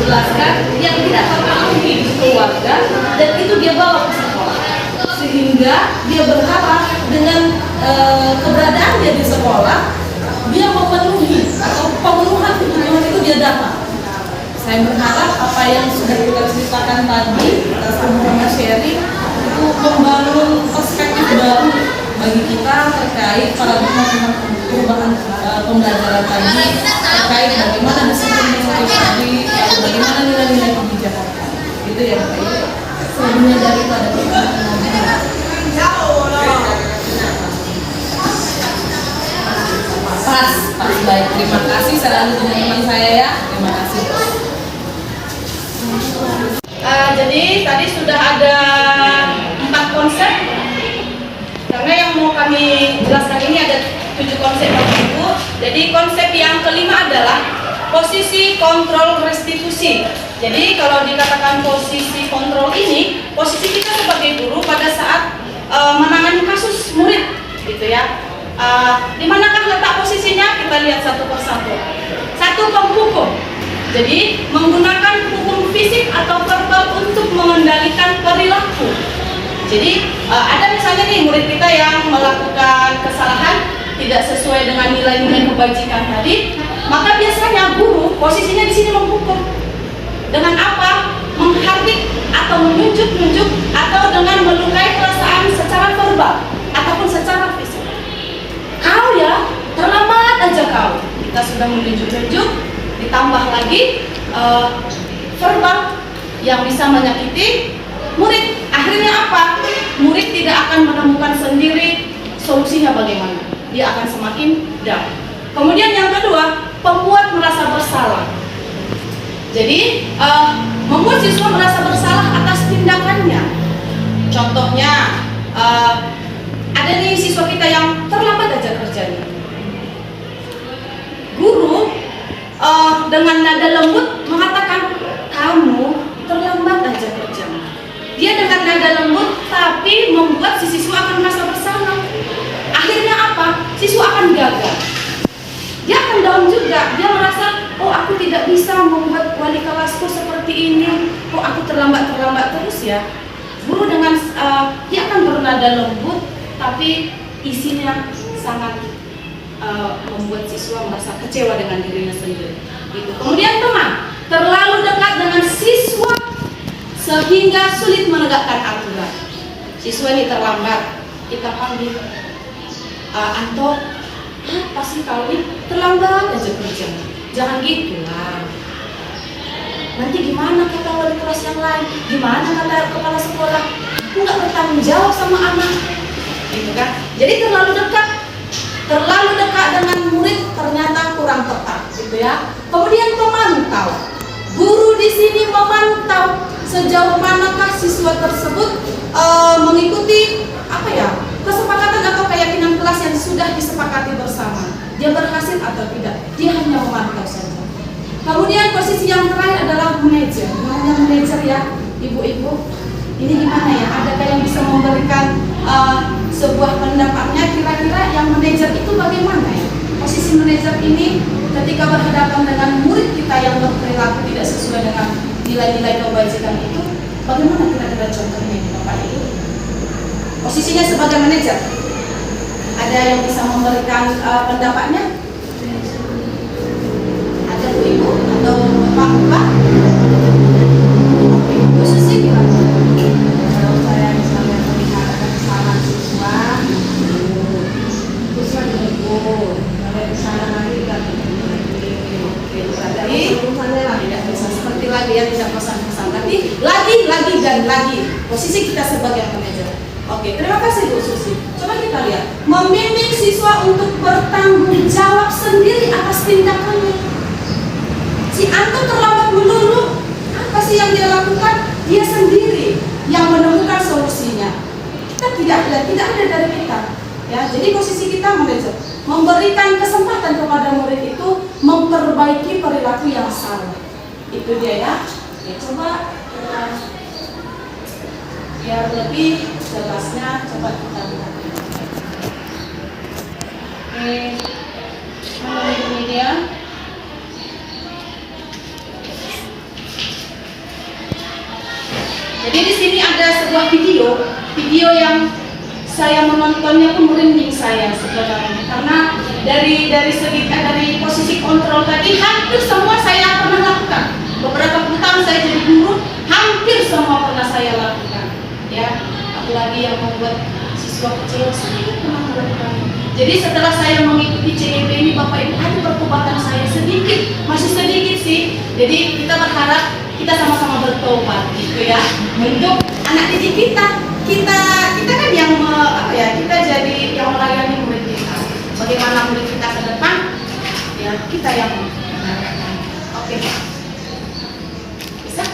jelaskan yang tidak terpenuhi di keluarga dan itu dia bawa ke sekolah sehingga dia berharap dengan keberadaannya di sekolah dia memenuhi atau pemenuhan kebutuhan itu dia dapat. Saya berharap apa yang sudah kita ceritakan tadi, kita sama-sama sharing itu membangun perspektif baru bagi kita terkait paradigma tentang perubahan pembelajaran tadi, terkait bagaimana disiplin tadi, bagaimana nilai-nilai kebijakan. Gitu ya Pak. Sebelumnya dari itu ada pertanyaan. Pas, baik. Terima kasih selalu dengan teman saya ya. Terima kasih. Jadi tadi sudah ada 4 konsep. Karena yang mau kami jelaskan ini ada 7 konsep Bapak Ibu. Jadi konsep yang kelima adalah posisi kontrol restitusi. Jadi kalau dikatakan posisi kontrol ini, posisi kita sebagai guru pada saat menangani kasus murid, gitu ya. Di manakah letak posisinya? Kita lihat satu persatu. Satu, penghukum. Jadi menggunakan hukum fisik atau verbal untuk mengendalikan perilaku. Jadi ada misalnya nih murid kita yang melakukan kesalahan tidak sesuai dengan nilai-nilai kebajikan tadi, maka biasanya guru posisinya di sini menghukum. Dengan apa? Menghardik atau menunjuk-nunjuk atau dengan melukai perasaan secara verbal ataupun secara fisik. Kau ya, terlambat aja kau. Kita sudah menunjuk-nunjuk, ditambah lagi verbal yang bisa menyakiti murid. Akhirnya apa? Murid tidak akan menemukan sendiri solusinya bagaimana. Dia akan semakin down. Kemudian yang kedua, pembuat merasa bersalah. Jadi membuat siswa merasa bersalah atas tindakannya. Contohnya ada nih siswa kita yang terlambat aja kerjanya. Guru dengan nada lembut mengatakan, kamu terlambat aja kerjanya. Dia dengan nada lembut tapi membuat si siswa akan merasa bersalah. Akhirnya apa? Siswa akan gagal. Dia akan down juga. Dia merasa, oh aku tidak bisa membuat wali kelasku seperti ini. Oh aku terlambat terus ya. Guru dengan dia akan bernada lembut tapi isinya sangat membuat siswa merasa kecewa dengan dirinya sendiri. Gitu. Kemudian teman terlalu dekat dengan siswa sehingga sulit menegakkan aturan. Siswa ini terlambat, kita panggil, Anto, apa sih kau ini terlambat aja kerja? Jangan gitu lah. Nanti gimana kata wali kelas yang lain? Gimana kata kepala sekolah? Aku nggak bertanggung jawab sama anak, gitu kan? Jadi terlalu dekat dengan murid ternyata kurang tepat, gitu ya. Kemudian memantau. Guru di sini memantau sejauh manakah siswa tersebut mengikuti kesepakatan atau keyakinan kelas yang sudah disepakati bersama. Dia berhasil atau tidak? Dia hanya memantau saja. Kemudian posisi yang terakhir adalah manajer. Namanya manajer ya, ibu-ibu. Ini gimana ya? Adakah yang bisa memberikan sebuah pendapatnya? Kira-kira yang manajer itu bagaimana ya? Posisi manajer ini ketika berhadapan dengan murid kita yang berperilaku tidak sesuai dengan nilai-nilai kewajiban itu, bagaimana kira-kira contohnya Bapak Ibu? Posisinya sebagai manajer, ada yang bisa memberikan pendapatnya? Ada Bu Ibu atau Bapak? Bu Susi gimana? Kalau saya misalnya melihat ada kesalahan siswa ditegur, kalau kesalahan lagi tidak Jadi tidak bisa seperti lagi ya, tidak pesan-pesan, tapi lagi dan lagi. Posisi kita sebagai manajer. Oke, terima kasih Bu Susi. Coba kita lihat, membimbing siswa untuk bertanggung jawab sendiri atas tindakannya. Si Anto terlambat melulu, apa sih yang dia lakukan? Dia sendiri yang menemukan solusinya. Kita tidak ada dari kita. Ya, jadi posisi kita manajer, memberikan kesempatan kepada murid itu memperbaiki perilaku yang salah. Itu dia ya. Oke, coba biar lebih jelasnya coba kita lihat. Oke, ini dia. Jadi di sini ada sebuah video yang saya menontonnya pun merinding saya sebenarnya, karena dari posisi kontrol tadi hampir semua saya pernah lakukan. Beberapa tahun saya jadi guru, hampir semua pernah saya lakukan. Ya, apalagi yang membuat siswa kecewa saya pernah melakukan. Jadi setelah saya mengikuti CEB ini, Bapak Ibu, ada pertobatan saya sedikit, masih sedikit sih. Jadi kita berharap kita sama-sama bertobat, gitu ya, untuk anak didik kita. Kita kan yang kita jadi yang melayani murid kita. Bagaimana murid kita ke depan? Ya, kita yang oke. Bisa?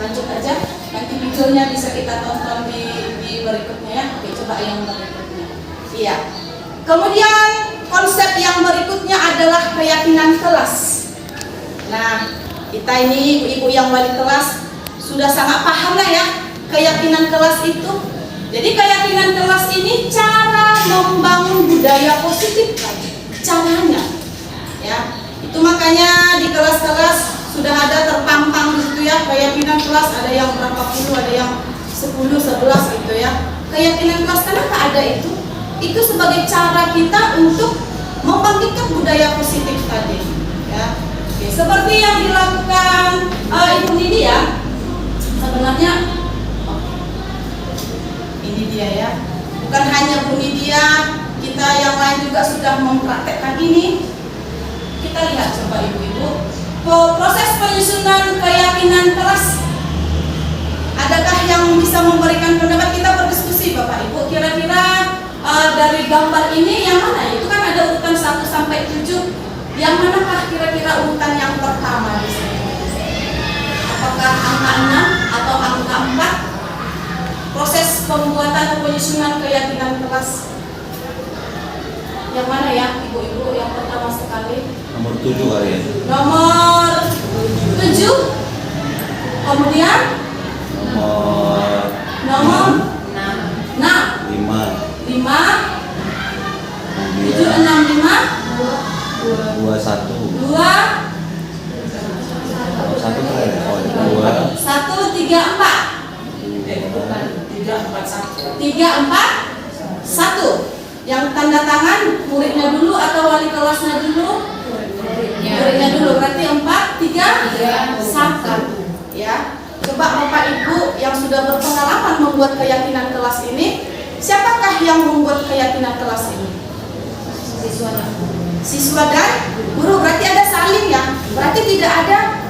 Lanjut aja. Nanti videonya bisa kita tonton di berikutnya ya. Oke, coba yang berikutnya. Iya. Kemudian konsep yang berikutnya adalah keyakinan kelas. Nah, kita ini ibu-ibu yang wali kelas sudah sangat paham lah ya keyakinan kelas itu. Jadi keyakinan kelas ini cara membangun budaya positif caranya. Ya, itu makanya di kelas-kelas sudah ada terpampang gitu ya keyakinan kelas, ada yang berapa puluh, ada yang 10, 11 gitu ya. Keyakinan kelas kenapa ada itu? Itu sebagai cara kita untuk membangkitkan budaya positif tadi. Ya. Oke, seperti yang dilakukan Ibu Nidi ya, Sebenarnya ini dia ya. Bukan hanya Bu Nidia, kita yang lain juga sudah mempraktekkan ini. Kita lihat coba ibu-ibu, proses penyusunan keyakinan kelas. Adakah yang bisa memberikan pendapat? Kita berdiskusi Bapak Ibu. Kira-kira dari gambar ini yang mana? Itu kan ada urutan 1 sampai 7. Yang manakah kira-kira urutan yang pertama di sini? Apakah angka 6 atau angka 4? Proses pembuatan atau penyusunan keyakinan kelas. Yang mana ya ibu-ibu yang pertama sekali? Nomor 7 kali ya. Nomor 7. Kemudian nomor 6. 5 5. 7, 6, 5. 2 1 2. 1 kali ya. 2 1, 3, 4. 3, 4, 1. Yang tanda tangan muridnya dulu atau wali kelasnya dulu? Muridnya dulu. Berarti 4, 3, 1. Ya. Coba Bapak Ibu yang sudah berpengalaman membuat keyakinan kelas ini, siapakah yang membuat keyakinan kelas ini? Siswa dan guru. Berarti ada saling ya. Berarti tidak ada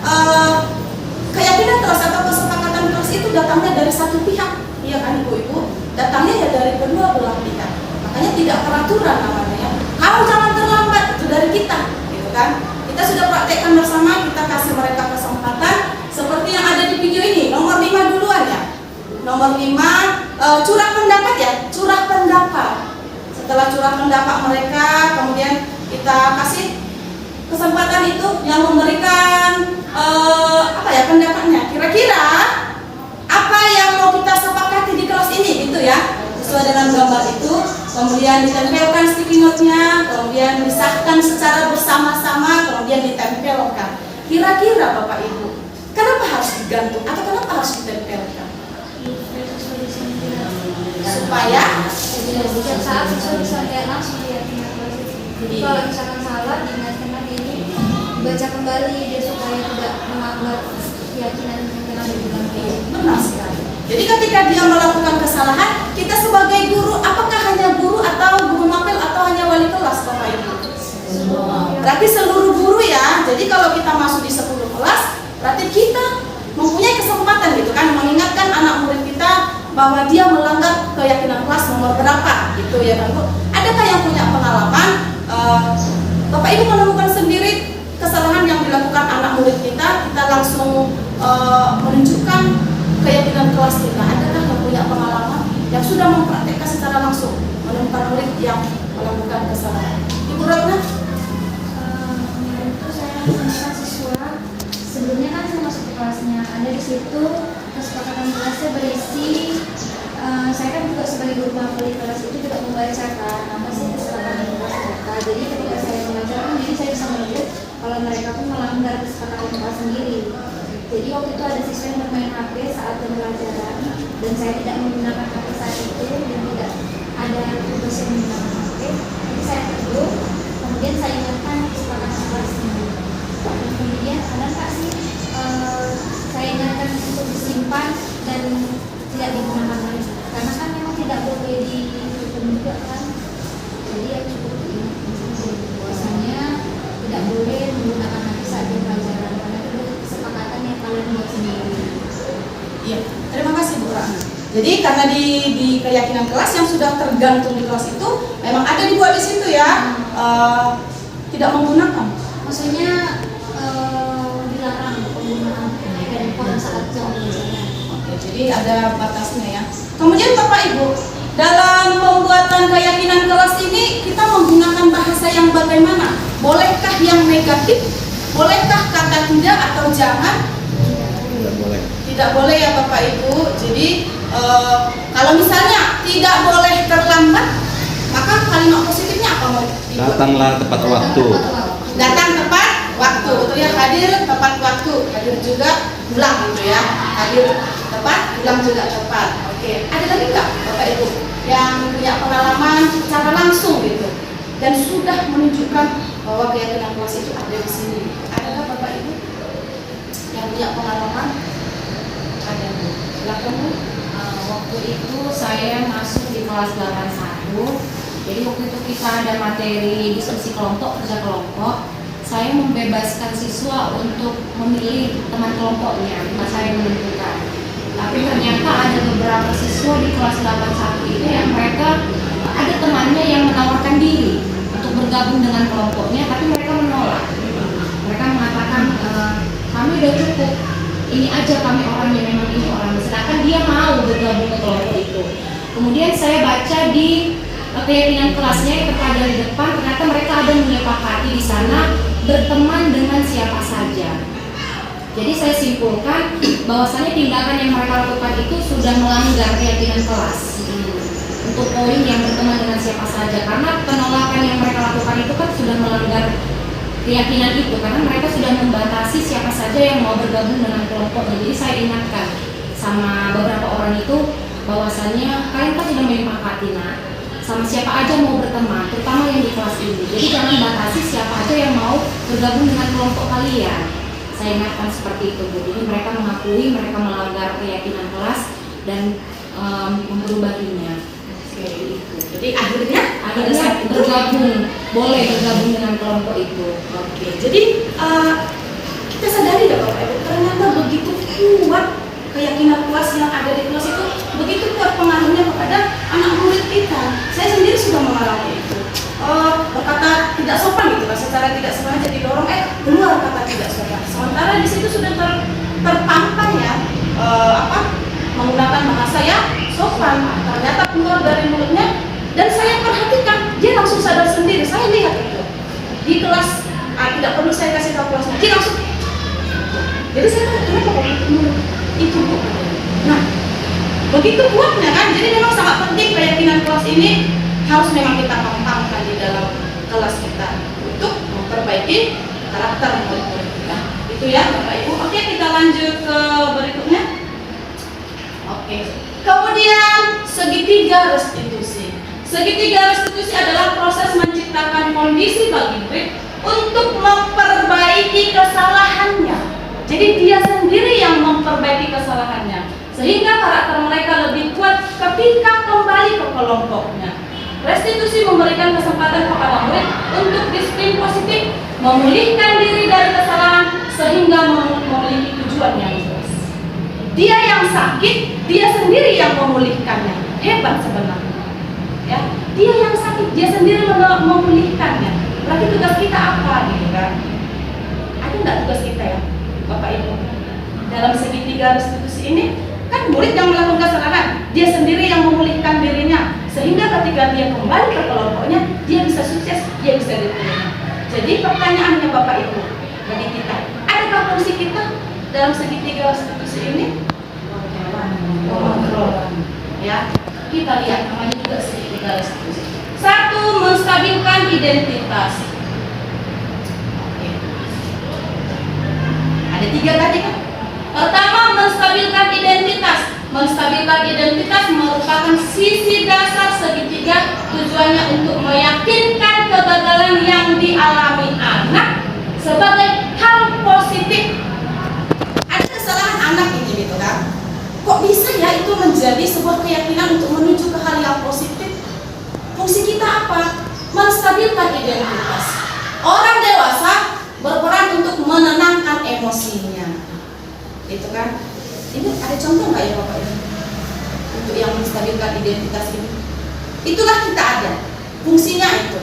keyakinan kelas atau kesepakatan kelas itu datangnya dari satu pihak, iya kan ibu-ibu? Datangnya ya dari kedua belah pihak. Makanya tidak peraturan namanya ya. Kamu jangan terlambat, itu dari kita, gitu kan? Kita sudah praktekkan bersama, kita kasih mereka kesempatan seperti yang ada di video ini. Nomor 5 duluan ya. Nomor 5 curah pendapat ya, curah pendapat. Setelah curah pendapat mereka, kemudian kita kasih kesempatan itu yang memberikan pendapatnya. Kira-kira apa yang mau kita sepakati di kelas ini gitu ya, sesuai dengan gambar itu. Kemudian ditempelkan sticky note-nya, kemudian disahkan secara bersama-sama, kemudian ditempelkan. Kira-kira Bapak Ibu, kenapa harus digantung atau kenapa harus ditempelkan? Supaya setiap saat siswa bisa lihat langsung keyakinan kelas itu. Jadi kalau misalkan salah diingatkan ini baca kembali dia supaya tidak melanggar keyakinan yang ada di dalam video. benar sekali. Jadi ketika dia melakukan kesalahan, kita sebagai guru, apakah hanya guru atau guru mapel atau hanya wali kelas Bapak Ibu? Berarti seluruh guru ya. Jadi kalau kita masuk di 10 kelas, berarti kita mempunyai kesempatan gitu kan, mengingatkan anak murid kita bahwa dia melanggar keyakinan kelas nomor berapa gitu ya kan Bu. Adakah yang punya pengalaman Bapak Ibu menemukan sendiri kesalahan yang dilakukan anak murid kita langsung menunjukkan keyakinan kelas kita? Adakah yang punya pengalaman yang sudah mempraktekkan secara langsung menemukan murid yang melakukan kesalahan? Ibu Ratna? Kemarin itu saya menemukan siswa, sebelumnya kan saya masuk ke kelasnya, ada di situ kesepakatan kelasnya berisi saya kan juga sebagai guru mapel di kelas itu juga membacakan apa sih kesepakatan kelas mereka. Jadi ketika saya membacakan, jadi saya bisa melihat kalau mereka pun melanggar kesepakatan kelas sendiri. Jadi waktu itu ada siswa yang bermain HP saat pembelajaran dan saya tidak menggunakan HP saat itu dan tidak ada tugas yang menggunakan HP. Jadi saya tegur, kemudian saya ingatkan kesepakatan kelasnya. Dan kemudian ada nggak sih saya ingatkan untuk disimpan dan tidak digunakan lagi karena kan memang tidak boleh dihitung juga kan. Jadi ya cukup diingatkan bahwasanya tidak boleh menggunakan HP saat pembelajaran karena itu kesepakatan yang kalian buat sendiri. Iya, terima kasih Bu Ratna. Jadi karena di keyakinan kelas yang sudah tergantung di kelas itu memang ada dibuat di situ ya, tidak menggunakan. Maksudnya dilarang penggunaan handphone saat jam pelajaran. Oke, jadi ada batasnya ya. Kemudian Bapak Ibu, dalam pembuatan keyakinan kelas ini kita menggunakan bahasa yang bagaimana? Bolehkah yang negatif? Bolehkah kata tidak atau jangan? Tidak boleh. Tidak boleh ya Bapak Ibu. Jadi kalau misalnya tidak boleh terlambat, maka kalimat positifnya apa mau dibuat? Datanglah tepat waktu. Datang tepat waktu, betul ya, hadir tepat waktu, hadir juga pulang gitu ya, hadir tepat, pulang juga tepat. Oke, ada lagi nggak Bapak Ibu yang punya pengalaman secara langsung gitu dan sudah menunjukkan bahwa keyakinan kelas itu ada di sini? Adakah Bapak Ibu yang punya pengalaman? Ada. Waktu itu saya masuk di kelas 81. Jadi waktu itu kita ada materi diskusi kelompok, kerja kelompok. Saya membebaskan siswa untuk memilih teman kelompoknya, bukan saya menentukan. Tapi ternyata ada beberapa siswa di kelas 81 itu yang mereka ada temannya yang menawarkan diri untuk bergabung dengan kelompoknya, tapi mereka menolak. Mereka mengatakan kami udah cukup, ini aja kami orangnya, memang ini orangnya. Sedangkan dia mau bergabung ke kelompok itu. Kemudian saya baca di keyakinan kelasnya yang terpada di depan, ternyata mereka ada menyepakati di sana berteman dengan siapa saja. Jadi saya simpulkan bahwasannya tindakan yang mereka lakukan itu sudah melanggar keyakinan kelas. Untuk poin yang berteman dengan siapa saja, karena penolakan yang mereka lakukan itu kan sudah melanggar keyakinan itu, karena mereka sudah membatasi siapa saja yang mau bergabung dengan kelompoknya. Jadi saya ingatkan sama beberapa orang itu bahwasannya kalian kan sudah menyepakati sama siapa aja mau berteman, terutama yang di kelas ini. Jadi jangan batasi siapa aja yang mau bergabung dengan kelompok kalian. Saya ingatkan seperti itu, Bu. Jadi mereka mengakui mereka melanggar keyakinan kelas dan memperubahinya. Seperti itu. Jadi akhirnya bergabung, boleh bergabung dengan kelompok itu. Oke, jadi kita sadari ya Bapak Ibu, ternyata begitu kuat keyakinan kelas yang ada di kelas itu, begitu kuat pengaruhnya kepada anak murid kita. Saya sendiri sudah mengalami itu. Berkata tidak sopan gitu kan, secara tidak sengaja didorong, keluar kata tidak sopan. Sementara di situ sudah terpampang ya, menggunakan bahasa yang sopan. Ternyata keluar dari mulutnya, dan saya perhatikan, dia langsung sadar sendiri. Saya lihat itu di kelas, tidak perlu saya kasih tahu kelasnya, dia langsung. Jadi saya tahu kenapa kok itu Bu. Nah, begitu kuatnya kan, jadi memang sangat penting keyakinan kelas ini harus memang kita pampangkan di dalam kelas kita untuk memperbaiki karakter murid-murid kita. Itu ya Bapak Ibu. Oke, kita lanjut ke berikutnya. Oke. Kemudian segitiga restitusi. Segitiga restitusi adalah proses menciptakan kondisi bagi murid untuk memperbaiki kesalahannya. Jadi dia sendiri yang memperbaiki kesalahannya, sehingga karakter mereka lebih kuat ketika kembali ke kelompoknya. Restitusi memberikan kesempatan kepada murid untuk disiplin positif, memulihkan diri dari kesalahan sehingga memiliki tujuan yang jelas. Dia yang sakit, dia sendiri yang memulihkannya. Hebat sebenarnya. Ya, dia yang sakit, dia sendiri memulihkannya. Berarti tugas kita apa gitu kan? Ada nggak tugas kita ya, Bapak Ibu? Dalam segitiga restitusi ini, kan murid yang melakukan kesalahan, dia sendiri yang memulihkan dirinya, sehingga ketika dia kembali ke kelompoknya, dia bisa sukses, dia bisa diterima. Jadi pertanyaannya Bapak Ibu bagi kita, adakah fungsi kita dalam segitiga restitusi ini? Kontrol. Ya, kita lihat namanya juga segitiga restitusi. Satu, menstabilkan identitas. Oke. Ada 3 tadi kan? Pertama, menstabilkan identitas. Menstabilkan identitas merupakan sisi dasar segitiga, tujuannya untuk meyakinkan kegagalan yang dialami anak sebagai hal positif. Ada kesalahan anak ini gitu kan? Kok bisa ya itu menjadi sebuah keyakinan untuk menuju ke hal yang positif? Fungsi kita apa? Menstabilkan identitas. Orang dewasa berperan untuk menenangkan emosinya. Itu kan? Ini ada contoh nggak ya Bapak Ibu? Untuk yang menstabilkan identitas ini. Itulah kita ada. Fungsinya itu.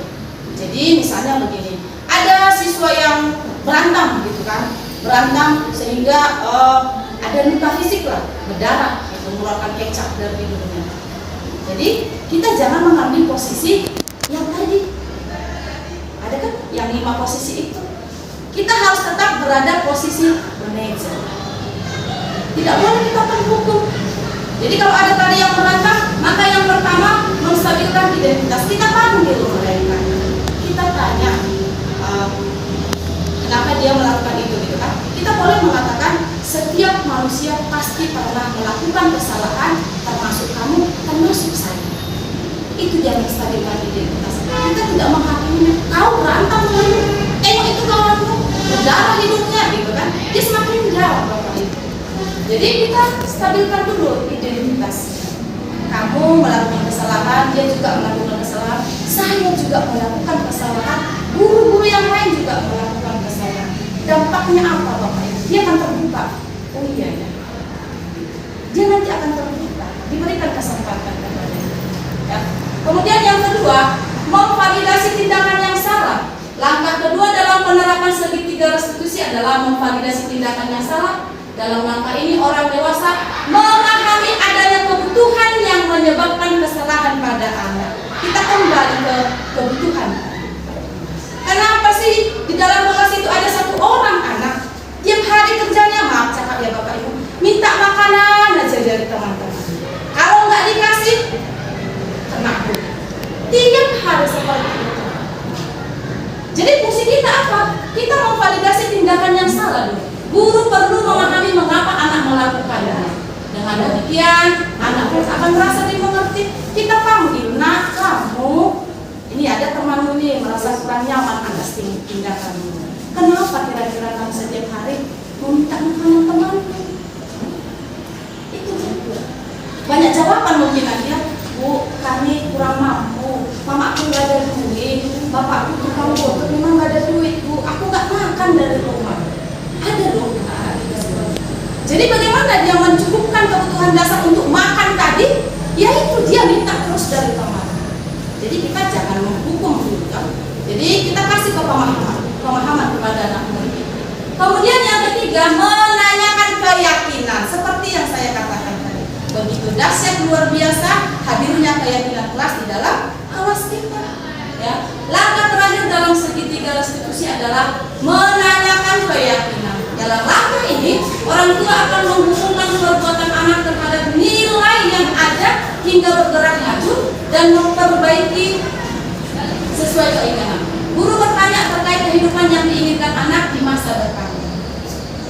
Jadi misalnya begini, ada siswa yang berantem gitu kan, berantem sehingga ada luka fisik lah, berdarah, mengeluarkan kecap dari hidungnya. Jadi kita jangan mengambil posisi yang tadi. Ada kan yang 5 posisi itu. Kita harus tetap berada posisi manajer. Tidak boleh kita penghukum. Jadi kalau ada tadi yang berantem, maka yang pertama menstabilkan identitas. Kita panggil mereka. Kita tanya, kenapa dia melakukan itu gitu kan? Kita boleh mengatakan setiap manusia pasti pernah melakukan kesalahan, termasuk kamu, termasuk saya. Itu dia menstabilkan identitas. Kita tidak menghakimi. Kau berantem dengan tengok itu kawanmu, berdarah hidungnya gitu kan? Dia semakin jauh Bapak Ibu. Jadi kita stabilkan dulu identitas. Kamu melakukan kesalahan, dia juga melakukan kesalahan, saya juga melakukan kesalahan, guru-guru yang lain juga melakukan kesalahan. Dampaknya apa Bapak Ibu? Dia akan terbuka. Oh iya ya. Dia nanti akan terbuka, diberikan kesempatan kepadanya. Ya. Kemudian yang kedua, memvalidasi tindakan yang salah. Langkah kedua dalam penerapan segitiga restitusi adalah memvalidasi tindakan yang salah. Dalam langkah ini orang dewasa memahami adanya kebutuhan yang menyebabkan kesalahan pada anak. Kita kembali ke kebutuhan. Kenapa sih di dalam kelas itu ada satu orang anak tiap hari kerjanya, maaf cakap ya Bapak Ibu, minta makanan aja dari teman-teman. Kalau nggak dikasih, kena hukum. Tiap hari seperti itu. Jadi fungsi kita apa? Kita memvalidasi tindakan yang salah dulu. Guru perlu memahami mengapa anak melakukannya. Dengan demikian, anak pun akan merasa dimengerti. Kita panggil, nak kamu, ini ada temanmu nih merasa kurang nyaman atas tindakanmu. Kenapa kira-kira kamu setiap hari meminta makanan temanmu? Itu juga. Banyak jawaban mungkin aja. Bu, kami kurang mampu. Mamaku nggak ada duit. Bapakku tukang bodoh, memang nggak ada duit bu. Aku nggak makan dari rumah. Ada dong. Jadi bagaimana dia mencukupkan kebutuhan dasar untuk makan tadi? Yaitu dia minta terus dari teman. Jadi kita jangan menghukum dulu kan. Jadi kita kasih pemahaman kepada anak murid. Kemudian yang ketiga, menanyakan keyakinan. Seperti yang saya katakan tadi. Begitu dahsyat luar biasa hadirnya keyakinan kelas di dalam kelas kita. Ya. Langkah terakhir dalam segitiga restitusi adalah menanyakan keyakinan. Dalam langkah ini, orang tua akan menghubungkan perbuatan anak terhadap nilai yang ada hingga bergerak maju dan memperbaiki sesuai keinginan. Guru bertanya terkait kehidupan yang diinginkan anak di masa depan.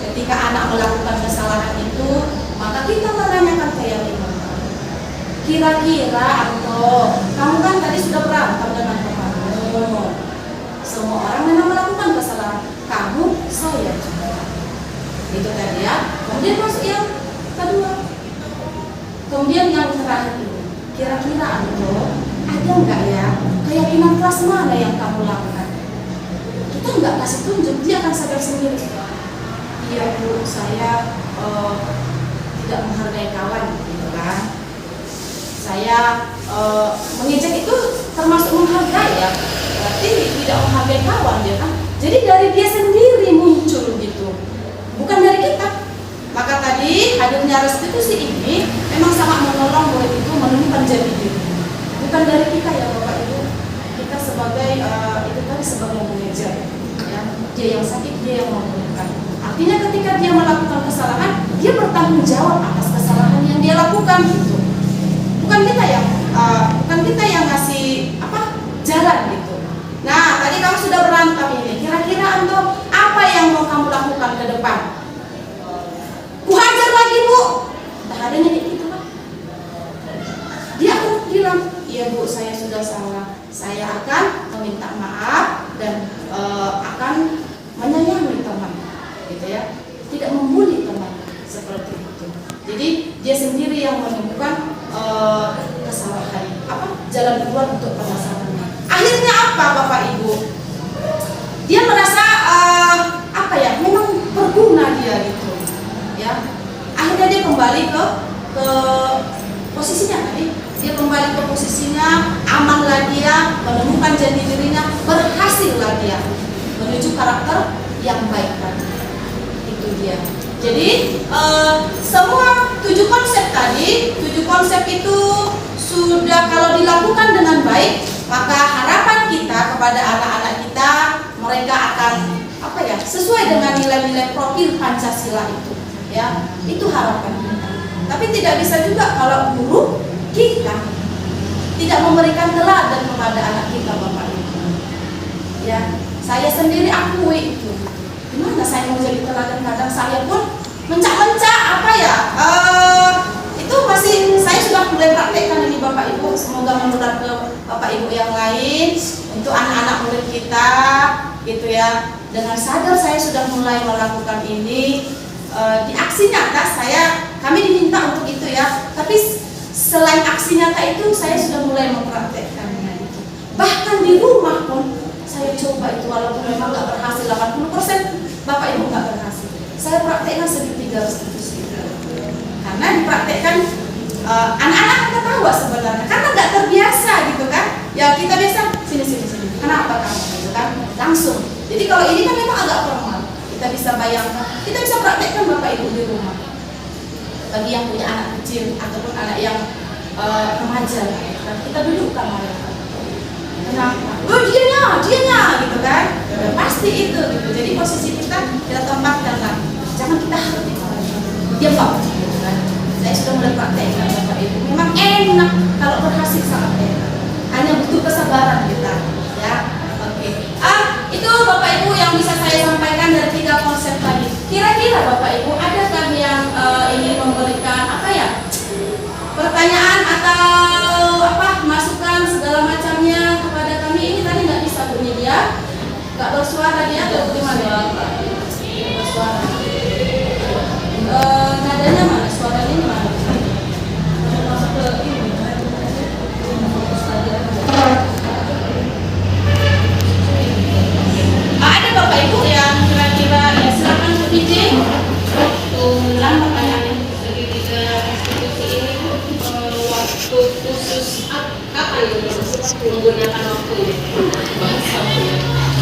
Ketika anak melakukan kesalahan itu, maka kita menanyakan keyakinan. Kira-kira Anto, kamu kan tadi sudah berantem dengan temanmu. Semua orang memang melakukan kesalahan. Kamu, saya juga. Itu tadi ya. Kemudian masuk yang kedua. Kemudian yang terakhir ini. Kira-kira Anto, ada nggak ya keyakinan kelas mana yang kamu lakukan? Kita nggak kasih tunjuk, dia akan sadar sendiri. Iya bu, saya tidak menghargai kawan, gitu kan. Saya mengejek itu termasuk menghargai ya, berarti tidak menghargai kawan dia kan. Jadi dari dia sendiri muncul gitu, bukan dari kita. Maka tadi hadirnya restitusi ini memang sangat menolong murid itu menemukan jati diri. Bukan dari kita ya Bapak Ibu, kita sebagai itu tadi sebagai mengajar, ya. Dia yang sakit, dia yang memulihkan. Artinya ketika dia melakukan kesalahan, dia bertanggung jawab atas kesalahan yang dia lakukan gitu. Bukan kita yang ngasih jalan gitu. Nah, tadi kamu sudah berantem ini. Kira-kira untuk apa yang mau kamu lakukan ke depan? Kuhajar lagi bu. Tak adanya kayak gitu kan. Dia akan bilang, iya bu, saya sudah salah. Saya akan meminta maaf dan akan menyayangi teman, gitu ya. Tidak membuli teman seperti itu. Jadi dia sendiri yang menemukan kesalahan, jalan keluar untuk permasalahannya. Akhirnya apa Bapak Ibu? Dia merasa memang berguna dia gitu, ya. Akhirnya dia kembali ke posisinya tadi. Dia kembali ke posisinya, amanlah dia, menemukan jati dirinya, berhasillah dia menuju karakter yang baik tadi. Itu dia. Jadi semua 7 konsep tadi, 7 konsep itu sudah kalau dilakukan dengan baik, maka harapan kita kepada anak-anak kita, mereka akan sesuai dengan nilai-nilai profil Pancasila itu, ya. Itu harapan kita. Tapi tidak bisa juga kalau guru kita tidak memberikan teladan kepada anak kita, Bapak Ibu. Ya, saya sendiri akui itu. Gimana saya mau jadi teladan? Kadang saya pun mencak-mencak itu masih saya sudah mulai praktekkan ini Bapak Ibu. Semoga menular ke Bapak Ibu yang lain untuk anak-anak murid kita, gitu ya. Dengan sadar saya sudah mulai melakukan ini. di aksi nyata kami diminta untuk itu ya. Tapi selain aksi nyata itu saya sudah mulai mempraktekkannya gitu. Bahkan di rumah pun saya coba itu, walaupun memang nggak berhasil 80%, Bapak Ibu nggak berhasil. Saya praktekkan segitiga restitusi karena dipraktekkan anak-anak ketawa sebenarnya karena nggak terbiasa gitu kan. Ya kita biasa sini. Kenapa kamu gitu kan? Langsung. Jadi kalau ini kan memang agak formal. Kita bisa bayangkan, kita bisa praktekkan Bapak Ibu di rumah. Bagi yang punya anak kecil ataupun anak yang remaja, kita dudukkan mereka. Kenapa? Oh dianya gitu kan? Ya, pasti itu gitu. Jadi posisi kita tempatkan lah. Jangan kita harus dia Pak gitu kan. Saya sudah mulai praktekkan Bapak Ibu. Memang enak kalau berhasil, sangat enak. Hanya butuh kesabaran kita, ya. Oke. Itu Bapak Ibu yang bisa saya sampaikan dari 3 konsep tadi. Kira-kira Bapak Ibu adakah yang ingin memberikan pertanyaan atau masukan segala macamnya kepada kami? Ini tadi nggak bisa bunyi dia, nggak bersuara dia atau bagaimana? Bersuara. Nadanya mana? Suaranya mana? Masuk ke ini. Ada Bapak Ibu yang kira-kira ya silakan Bu DJ. Pertanyaannya segitiga restitusi ini waktu khusus kapan menggunakan waktu ini?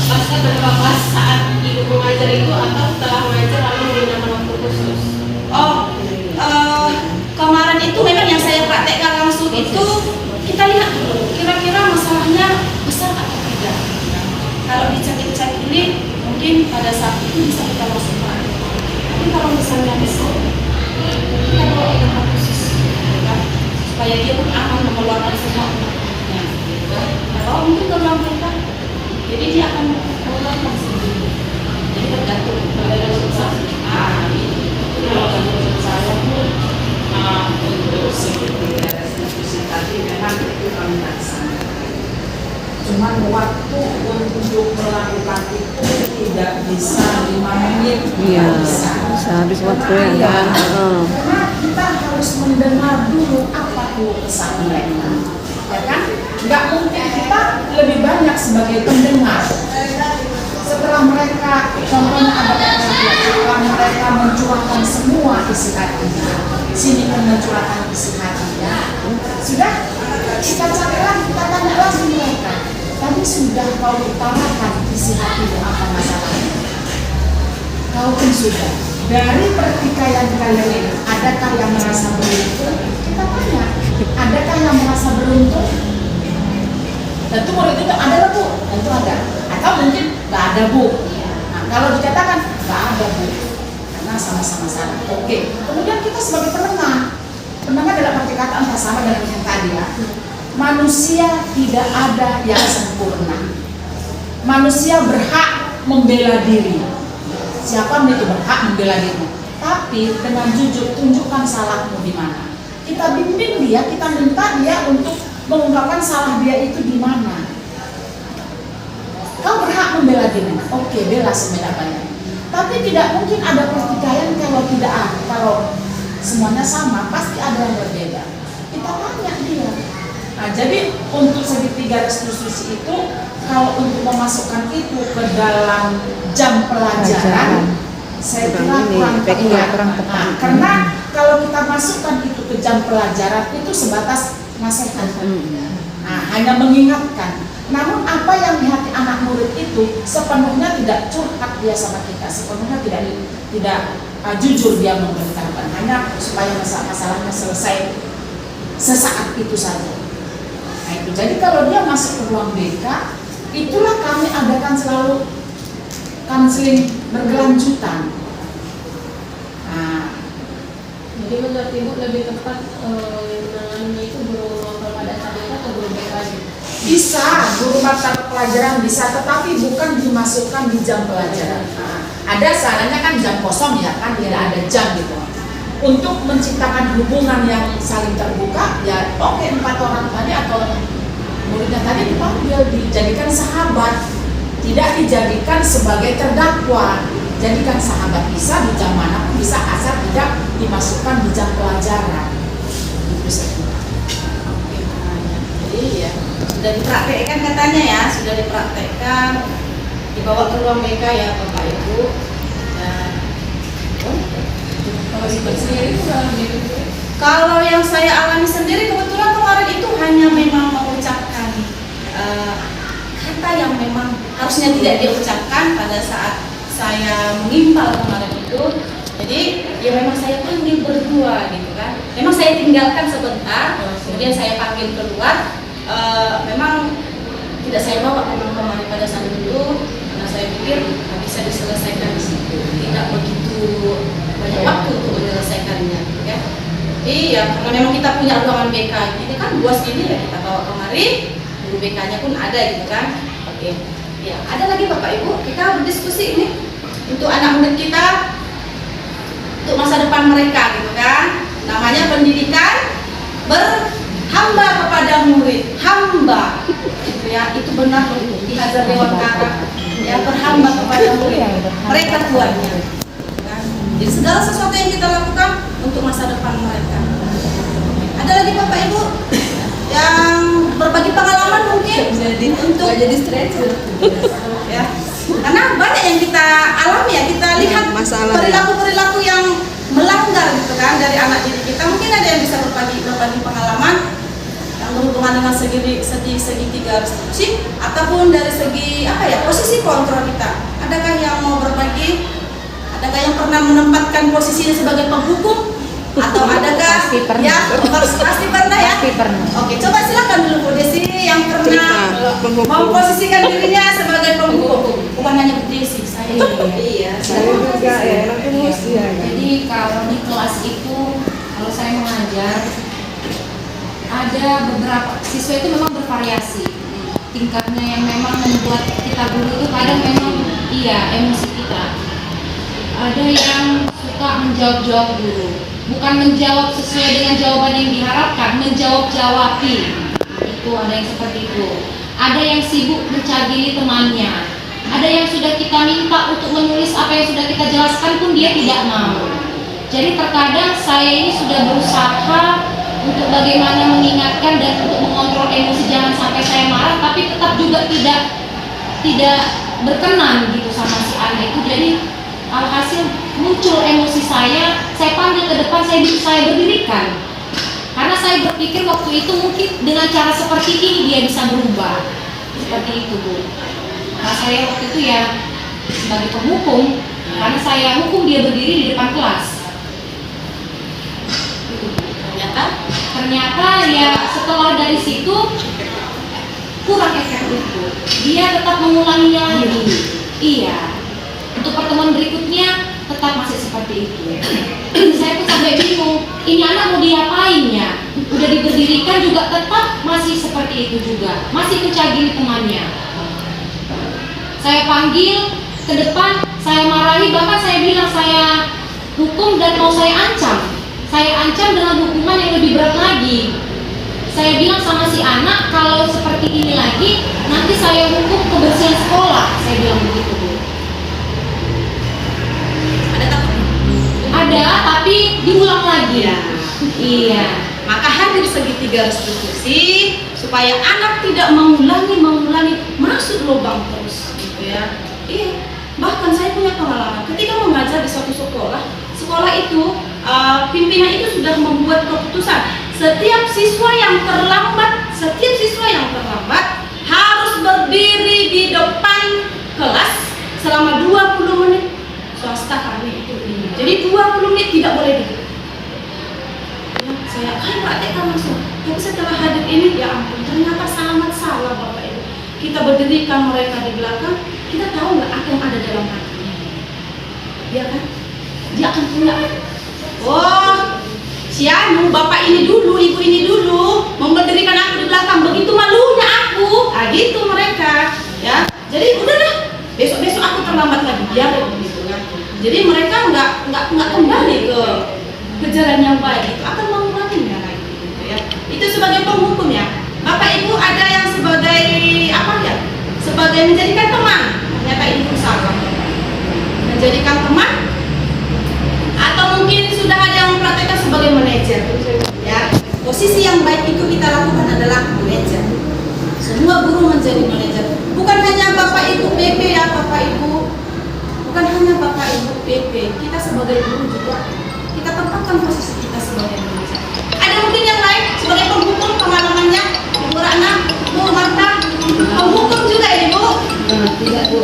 Pas saat ibu mengajar itu atau setelah mengajar lalu menggunakan waktu khusus? Kemarin itu memang yang saya praktekkan langsung itu kita lihat dulu kira-kira masalahnya besar atau tidak. Kalau dicek ini mungkin pada saat itu bisa kita masukkan. Tapi kalau misalnya besar, kita bawa ke tempat khusus, kan? Supaya dia pun akan mengeluarkan semua uangnya. Kalau mungkin terlalu mereka, jadi dia akan mengeluarkan sendiri. Jadi tergantung pada susah. Itu kalau menurut saya pun untuk segitiga restitusi tadi memang itu kami laksanakan. Cuman waktu untuk melakukan itu tidak bisa 5 menit. Iya, bisa habis waktu ya. kan. Karena kita harus mendengar dulu apa keluh kesah mereka, ya kan? Nggak mungkin kita lebih banyak sebagai pendengar. Setelah mereka, contohnya ada setelah mereka mencurahkan semua isi hatinya, sini kan mencurahkan isi hatinya, sudah kita cari lagi, kita tanya lagi mereka. Tadi sudah kau utarakan isi hatimu apa masalahnya? Kau pun sudah. Dari pertikaian kalian ini, adakah yang merasa beruntung? Kita tanya, adakah yang merasa beruntung? Tentu murid itu ada Bu, tentu ada. Atau mungkin nggak ada Bu. Nah, kalau dikatakan nggak ada Bu, karena sama-sama salah. Oke. Kemudian kita sebagai pendengar dalam arti kata entah sama dengan yang tadi ya. Manusia tidak ada yang sempurna. Manusia berhak membela diri. Siapa itu berhak membela diri. Tapi dengan jujur tunjukkan salahmu di mana. Kita bimbing dia, kita minta dia untuk mengungkapkan salah dia itu di mana. Kau berhak membela diri. Oke, bela sebanyak-banyaknya. Tapi tidak mungkin ada pertikaian kalau tidak ada. Kalau semuanya sama, pasti ada yang berbeda. Kita tanya dia. Nah, jadi untuk segitiga restitusi itu, kalau untuk memasukkan itu ke dalam jam pelajaran, saya kira kurang tepat. Nah, karena kalau kita masukkan itu ke jam pelajaran, itu sebatas nasihat. Nah, hanya mengingatkan. Namun apa yang di hati anak murid itu sepenuhnya tidak curhat dia sama kita, sepenuhnya tidak jujur dia memberitahukan, hanya supaya masalahnya selesai sesaat itu saja. Nah, itu. Jadi kalau dia masuk ke ruang BK, itulah kami adakan selalu konseling berkelanjutan. Nah, Jadi menurut Ibu lebih tepat menanganinya itu guru lokal pada saat itu atau guru BK aja? bisa guru mata pelajaran bisa, tetapi bukan dimasukkan di jam pelajaran. Nah, ada salahnya kan jam kosong ya kan, tidak ada jam gitu. Untuk menciptakan hubungan yang saling terbuka, ya oke, 4 orang tadi atau muridnya tadi dipanggil, dijadikan sahabat, tidak dijadikan sebagai terdakwa. jadikan sahabat bisa di jam mana pun bisa, asal tidak dimasukkan di jam pelajaran. Itu saja. Oke, jadi ya sudah dipraktekkan katanya ya, sudah dipraktekkan, dibawa ke ruang BK ya Bapak Ibu. Dan kalau yang saya alami sendiri kebetulan kemarin itu hanya memang mengucapkan kata yang memang harusnya tidak diucapkan pada saat saya mengimbal kemarin itu. Jadi ya memang saya panggil berdua gitu kan. Memang saya tinggalkan sebentar, kemudian saya panggil keluar. Memang tidak saya bawa memang kemarin pada saat itu, karena saya pikir bisa diselesaikan di situ. Tidak begitu banyak waktu untuk menyelesaikannya, ya. Iya, karena memang kita punya ruangan BK, ini kan luas ini ya, kita bawa kemari, guru BK-nya pun ada gitu kan. Oke, ya ada lagi Bapak Ibu, kita berdiskusi ini untuk anak murid kita, untuk masa depan mereka gitu kan. Namanya pendidikan berhamba kepada murid, hamba, gitu ya, itu benar di Hazar Dewan Arab, ya berhamba kepada murid, mereka tuannya. Kan? Jadi segala sesuatu yang kita lakukan untuk masa depan mereka. Ada lagi Bapak Ibu yang berbagi pengalaman mungkin untuk jadi stres ya, karena banyak yang kita alami ya, kita lihat perilaku-perilaku yang melanggar gitu kan dari anak didik kita. Mungkin ada yang bisa berbagi pengalaman yang berhubungan dengan segi tiga restriksi ataupun dari segi apa ya, posisi kontrol kita. Adakah yang mau berbagi? Adakah yang pernah menempatkan posisinya sebagai penghukum? Atau adakah ya pasti pernah ya? Pasti pernah. Oke, coba silakan dulu Bu Desi yang pernah memposisikan dirinya sebagai penghukum. Bukan hanya Bu Desi, saya juga. Iya. Saya juga ya, Jadi kalau di kelas itu, kalau saya mengajar, ada beberapa siswa itu memang bervariasi tingkatnya, yang memang membuat kita guru itu kadang memang emosi kita. Ada yang suka menjawab-jawab dulu, bukan menjawab sesuai dengan jawaban yang diharapkan, menjawab-jawabi. Itu ada yang seperti itu. Ada yang sibuk mencari temannya. Ada yang sudah kita minta untuk menulis apa yang sudah kita jelaskan pun dia tidak mau. Jadi terkadang saya ini sudah berusaha untuk bagaimana mengingatkan dan untuk mengontrol emosi, jangan sampai saya marah, tapi tetap juga tidak berkenan gitu sama si anak itu. Jadi alhasil muncul emosi saya panggil ke depan, saya berdirikan. Karena saya berpikir waktu itu mungkin dengan cara seperti ini dia bisa berubah. Seperti itu Bu. Nah saya waktu itu ya sebagai penghukum, karena saya hukum dia berdiri di depan kelas. Ternyata ya setelah dari situ kurang efektif Bu. Dia tetap mengulanginya lagi. Iya. Untuk pertemuan berikutnya tetap masih seperti itu. Saya pun sampai bingung, ini anak mau diapain ya? Udah diberdirikan juga tetap masih seperti itu juga, masih mencagili temannya. Saya panggil ke depan, saya marahi, bahkan saya bilang saya hukum dan mau saya ancam. Saya ancam dengan hukuman yang lebih berat lagi. Saya bilang sama si anak, kalau seperti ini lagi, nanti saya hukum kebersihan sekolah. Saya bilang begitu Bu. Ada, tapi diulang lagi ya. Iya. Maka hadir segitiga restitusi supaya anak tidak mengulangi masuk lubang terus, gitu ya. Iya. Bahkan saya punya pengalaman ketika mengajar di suatu sekolah itu pimpinan itu sudah membuat keputusan setiap siswa yang terlambat harus berdiri di depan kelas selama 20 menit. Swasta kami itu ini. Jadi 20 menit tidak boleh duduk. Ya, saya praktekkan langsung. Tapi setelah hadir ini, ya ampun, ternyata sangat salah Bapak Ibu. Kita berdirikan mereka di belakang, kita tahu nggak apa yang ada dalam hatinya. Ya kan? Dia akan punya, si anu, bapak ini dulu, ibu ini dulu, memberdirikan aku di belakang, begitu malunya aku. Gitu mereka, ya. Jadi udahlah, besok aku terlambat lagi, biar begitu kan. Jadi mereka nggak kembali ke jalan yang baik, itu akan mengulanginya lagi, gitu ya. Itu sebagai penghukum ya. Bapak Ibu ada yang sebagai apa ya? Sebagai menjadikan teman. Ternyata ini salah. Menjadikan menjadi manajer. Bukan hanya Bapak Ibu BP ya Bapak Ibu, bukan hanya Bapak Ibu BP, kita sebagai guru juga kita tempatkan posisi kita sebagai manajer. Ada mungkin yang lain sebagai penghukum pengalamannya, Ibu Rana, Bu Marta, penghukum juga ya Ibu? Tidak Bu,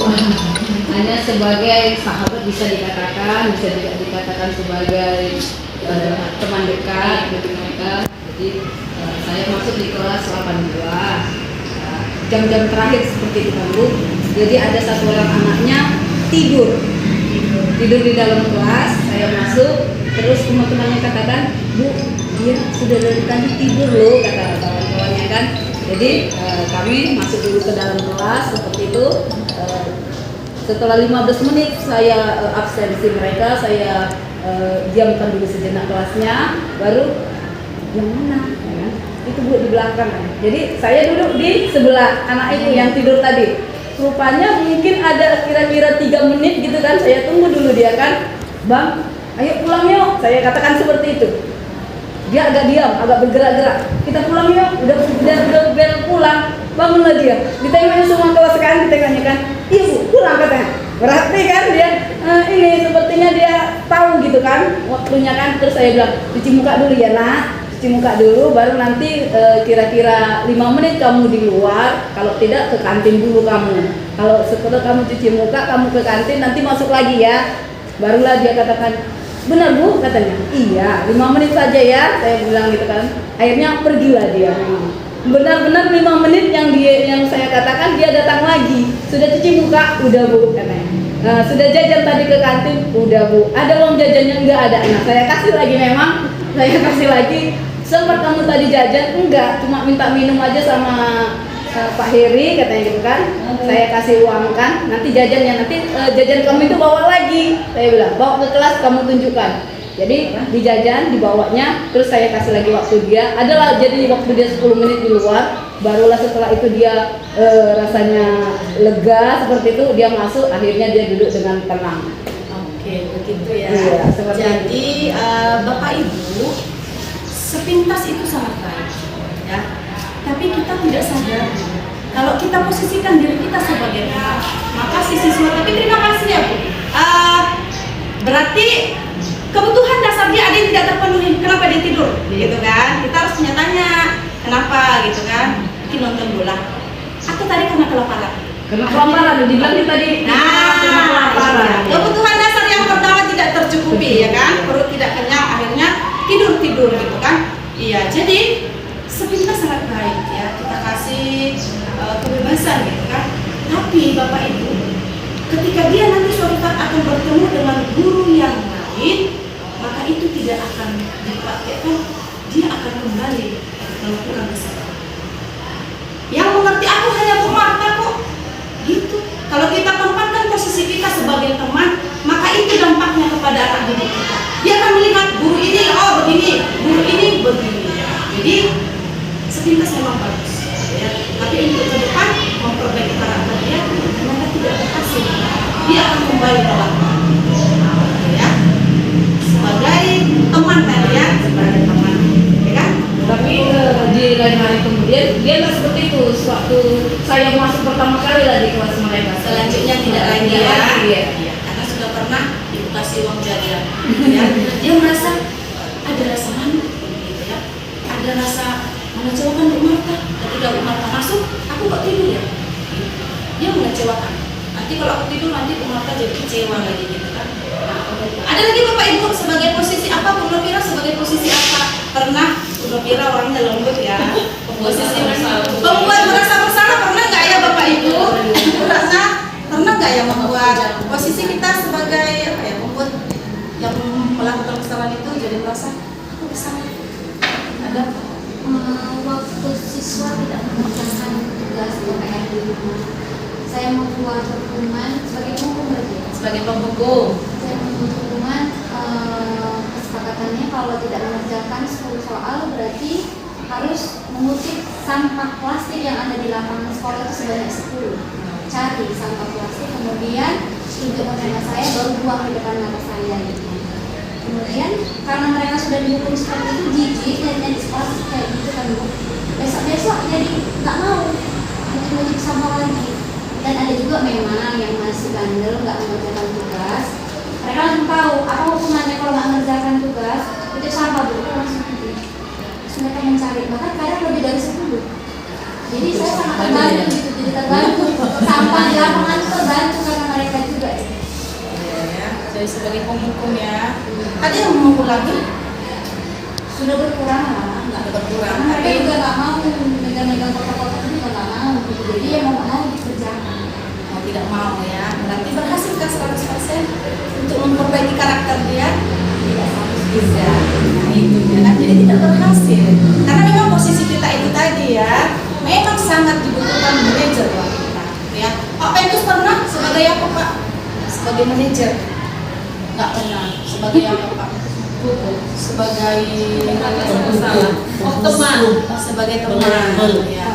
hanya sebagai sahabat bisa dikatakan, bisa juga dikatakan sebagai teman dekat bagi mereka. Jadi saya masuk di kelas 82, jam-jam terakhir seperti itu kan Bu. Jadi ada satu orang anaknya tidur di dalam kelas, saya masuk, terus teman-temannya katakan, Bu, dia sudah dari tadi tidur loh, kata kawan-kawannya kan. Jadi kami masuk dulu ke dalam kelas seperti itu. Setelah 15 menit saya absensi mereka, saya diamkan dulu sejenak kelasnya, baru yang mana? Ya, itu Bu di belakang. Jadi saya duduk di sebelah anak itu yang tidur tadi. Rupanya mungkin ada kira-kira 3 menit gitu kan, saya tunggu dulu dia kan, Bang, ayo pulang yuk, saya katakan seperti itu. Dia agak diam, agak bergerak-gerak. Kita pulang yuk, udah bel pulang. Bangunlah dia. Ditengoknya semua kelas kan, ditengoknya kan. Iya Bu, pulang katanya. Berarti kan dia ini sepertinya dia tahu gitu kan waktunya kan. Terus saya bilang, cuci muka dulu ya Nak. Cuci muka dulu, baru nanti kira-kira 5 menit kamu di luar. Kalau tidak ke kantin dulu kamu. Kalau setelah kamu cuci muka, kamu ke kantin, nanti masuk lagi ya. Barulah dia katakan, benar Bu katanya. Iya, 5 menit saja ya, saya bilang gitu kan. Akhirnya pergilah dia. Benar-benar 5 menit yang saya katakan, dia datang lagi. Sudah cuci muka, udah Bu katanya. Sudah jajan tadi ke kantin, udah Bu. Ada uang jajannya enggak ada. Nah, saya kasih lagi memang, saya kasih lagi. Sempat kamu tadi jajan? Enggak, cuma minta minum aja sama Pak Heri katanya gitu kan. Saya kasih uang kan, nanti jajannya, nanti jajan kamu itu bawa lagi. Saya bilang, bawa ke kelas kamu tunjukkan. Jadi dijajan, dibawanya, terus saya kasih lagi waktu dia. Adalah jadi waktu dia 10 menit di luar, barulah setelah itu dia rasanya lega seperti itu, dia masuk, akhirnya dia duduk dengan tenang. Oke, begitu ya. Iya, seperti Jadi Bapak Ibu, sepintas itu sangat baik, ya. Tapi kita tidak sadar kalau kita posisikan diri kita sebagai teman. Makasih siswa, tapi terima kasih ya Bu. Berarti kebutuhan dasar dia ada yang tidak terpenuhi, kenapa dia tidur, gitu kan? Kita harus punya tanya, kenapa, gitu kan? Mungkin nonton bola, atau tadi karena kelaparan. Karena kelaparan, dibilang tadi. Karena kelaparan. Iya. Kebutuhan dasar yang pertama tidak tercukupi, ya kan? Perut tidak kenyang, akhirnya tidur, gitu kan? Iya, jadi sepintas sangat baik ya, kita kasih kebebasan, gitu kan? Tapi Bapak Ibu, ketika dia nanti suatu saat akan bertemu dengan guru yang lain, maka itu tidak akan dipraktekkan, dia akan kembali melakukan kesalahan. Yang mengerti aku hanya Bu Marta kok, gitu. Kalau kita tempatkan posisi kita sebagai teman, maka itu dampaknya kepada anak didik kita. Dia akan melihat guru ini, oh begini, guru ini begini. Jadi sepintas memang bagus, ya. Tapi untuk ke depan memperbaiki karakter dia, ternyata tidak berhasil. Dia akan kembali ke belakang, ya. Sebagai teman tadi ya, sebagai teman, ya kan? Tapi di lain hari kemudian dia nggak seperti itu. Waktu saya masuk pertama kali lah di kelas mereka. Selanjutnya tidak lagi ya, karena sudah pernah dikasih uang jajan, ya. Dia merasa ada rasa malu, gitu ya. Ada rasa mengecewakan Bu Marta. Ketika Bu Marta masuk, aku kok tidur ya? Dia mengecewakan. Nanti kalau aku tidur nanti Bu Marta jadi kecewa lagi, gitu kan? Ada lagi Bapak Ibu sebagai posisi apa? Bu Nopira sebagai posisi apa? Pernah Bu Nopira orangnya lembut ya. Posisi pembuat merasa bersalah pernah nggak ya Bapak Ibu? Pernah nggak ya membuat posisi kita sebagai apa ya, pembuat yang melakukan kesalahan itu jadi merasa aku bersalah? Ada? Waktu siswa tidak mengerjakan tugas PR di rumah, saya membuat hukuman sebagai penghukum berarti. Sebagai penghukum. Saya membuat hukuman, kesepakatannya kalau tidak mengerjakan 10 soal berarti harus mengutip sampah plastik yang ada di lapangan sekolah itu sebanyak 10. Cari sampah plastik, kemudian tunjukkan sama saya, baru buang di depan mata saya gitu. Kemudian karena mereka sudah dihukum seperti itu, jijik dan di sekolah kayak gitu kan Bu. Besok-besok jadi nggak mau mungkin sampah yang mana yang masih bandel nggak mengerjakan tugas, mereka langsung tahu apa hukumannya kalau nggak mengerjakan tugas. Itu sampah bu, itu langsung nanti. Terus mereka mencari, bahkan kadang lebih dari 10. Jadi saya sangat terbantu gitu, jadi terbantu. Sampah di lapangan itu terbantu karena mereka juga. Ya, jadi sebagai penghukum ya. Ada yang mengumpul lagi? Sudah berkurang lah, Nggak ada berkurang. karena mereka juga nggak mau megang-megang kotak-kotak itu juga nggak mau. Gitu. Jadi ya mau nggak mau dikerjakan. Mau tidak mau ya. Berarti berhasilkah 100% untuk memperbaiki karakter dia? Tidak harus Bisa. Nah itu ya kan. Jadi tidak berhasil. Karena memang posisi kita itu tadi ya, memang sangat dibutuhkan manajer Pak kita. Ya. Pak Pentus pernah sebagai apa Pak? Sebagai manajer? Nggak pernah. Sebagai apa Pak? Sebagai teman. sebagai teman. Ya.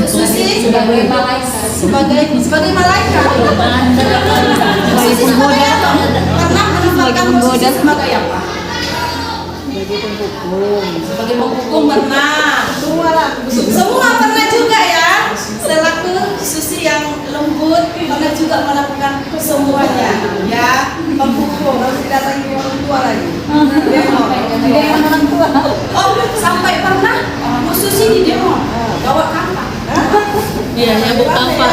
Susi sebagai malaikat. sebagai malaikat. Susi sebagai apa? Pernah menempatkan posisi sebagai apa? Sebagai penghukum pernah. Semua pernah juga ya. Selaku Susi yang lembut pernah juga melakukan semuanya ya. Penghukum harus didatangi orang tua lagi. Oh sampai pernah Bu Susi di demo bawa kapak. Iya, ya Bu Papa.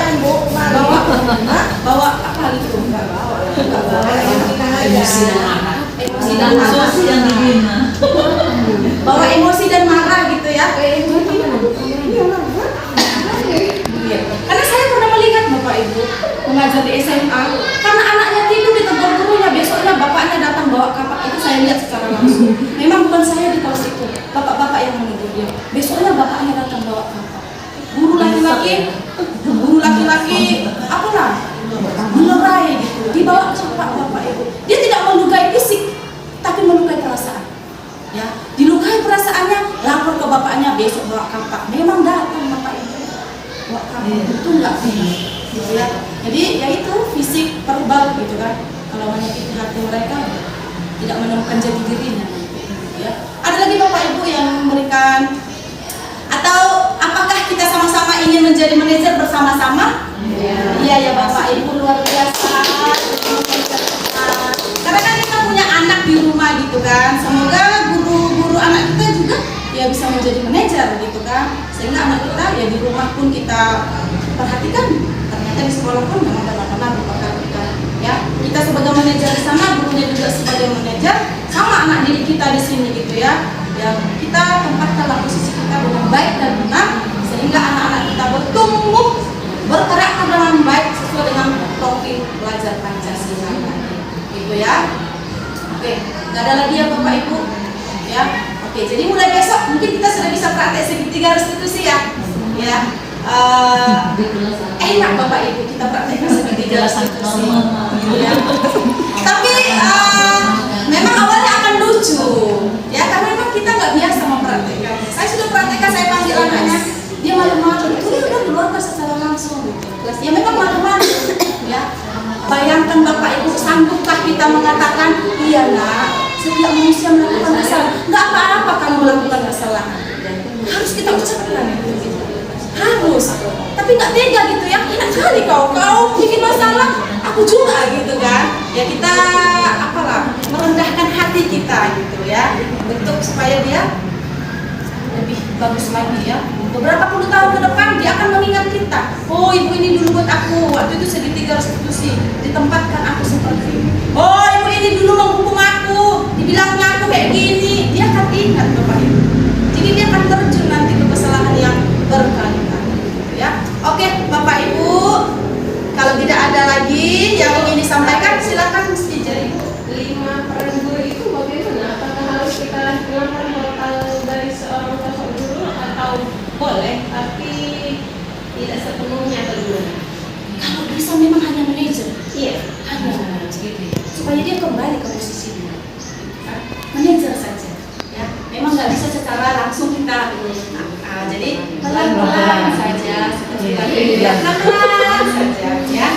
Bawa apa itu? Enggak bawa. Emosi dan marah. Bawa emosi dan marah gitu ya. Karena saya pernah melihat Bapak Ibu mengajar di SMA, karena anaknya tidur ditegur gurunya, besoknya bapaknya datang bawa kapak. Itu saya lihat secara langsung. Memang bukan saya di kelas itu, bapak-bapak yang menegur dia. Besoknya bapaknya datang bawa kapak. Guru laki-laki apalah melerai gitu, dibawa kapak Bapak Ibu. Dia tidak melukai fisik, tapi melukai perasaan. Ya, dilukai perasaannya, lapor ke bapaknya, besok bawa kapak. Memang datang Bapak Ibu bawa kapak, itu enggak gitu ya. Jadi ya itu fisik verbal gitu kan. Kalau menyakiti hati mereka tidak menemukan jati dirinya gitu ya. Ada lagi Bapak Ibu yang memberikan, atau apakah kita sama-sama ingin menjadi manajer bersama-sama? Iya ya Bapak Ibu, luar biasa. Karena kan kita punya anak di rumah gitu kan. Semoga guru-guru anak kita juga ya bisa menjadi manajer gitu kan. Sehingga anak kita ya di rumah pun kita perhatikan. Ternyata di sekolah pun memang benar-benar diperhatikan. Ya, kita sebagai manajer di sana, gurunya juga sebagai manajer, sama anak didik kita di sini gitu ya. Ya, kita tempatkanlah posisi kita dengan baik dan benar sehingga anak-anak kita bertumbuh berkarakter dengan baik sesuai dengan profil belajar Pancasila gitu ya. Oke, nggak ada lagi ya Bapak Ibu ya. Oke, jadi mulai besok mungkin kita sudah bisa praktek segitiga restitusi ya. Ya, enak Bapak Ibu kita praktekkan segitiga restitusi gitu ya. Tapi memang awalnya akan lucu ya, karena memang kita nggak biasa mempraktekkan. Saya sudah praktekkan, saya panggil anaknya, dia malu-malu, itu dia udah keluarkan secara langsung gitu. Ya memang malu-malu ya. Bayangkan Bapak Ibu, sanggupkah kita mengatakan, iya nak, setiap manusia melakukan kesalahan, nggak apa-apa kamu melakukan kesalahan. Harus kita ucapkan gitu. Harus, tapi nggak tega gitu ya. Enak kali kau bikin masalah, aku juga gitu kan. Ya kita apalah merendahkan hati kita gitu ya, bentuk supaya dia lebih bagus lagi ya. Beberapa puluh tahun ke depan dia akan mengingat kita. Oh ibu ini dulu buat aku, waktu itu segitiga restitusi, ditempatkan aku seperti ini. Oh ibu ini dulu menghukum aku, dibilangnya aku kayak gini. Dia akan ingat Bapak Ibu. Jadi dia akan terjun nanti ke kesalahan yang berkali-kali gitu ya. Oke Bapak Ibu, kalau tidak ada lagi yang ingin disampaikan silakan Mas Ijari. 5/2 itu bagaimana? Apakah harus kita lakukan total dari seorang sosok guru atau boleh tapi tidak sepenuhnya kedua? Kalau bisa memang hanya manajer. Iya. Hanya manajer gitu ya. Supaya dia kembali ke posisinya. Manajer saja. Ya, memang nggak bisa secara langsung kita. Jadi pelan-pelan saja, seperti tadi pelan-pelan saja ya.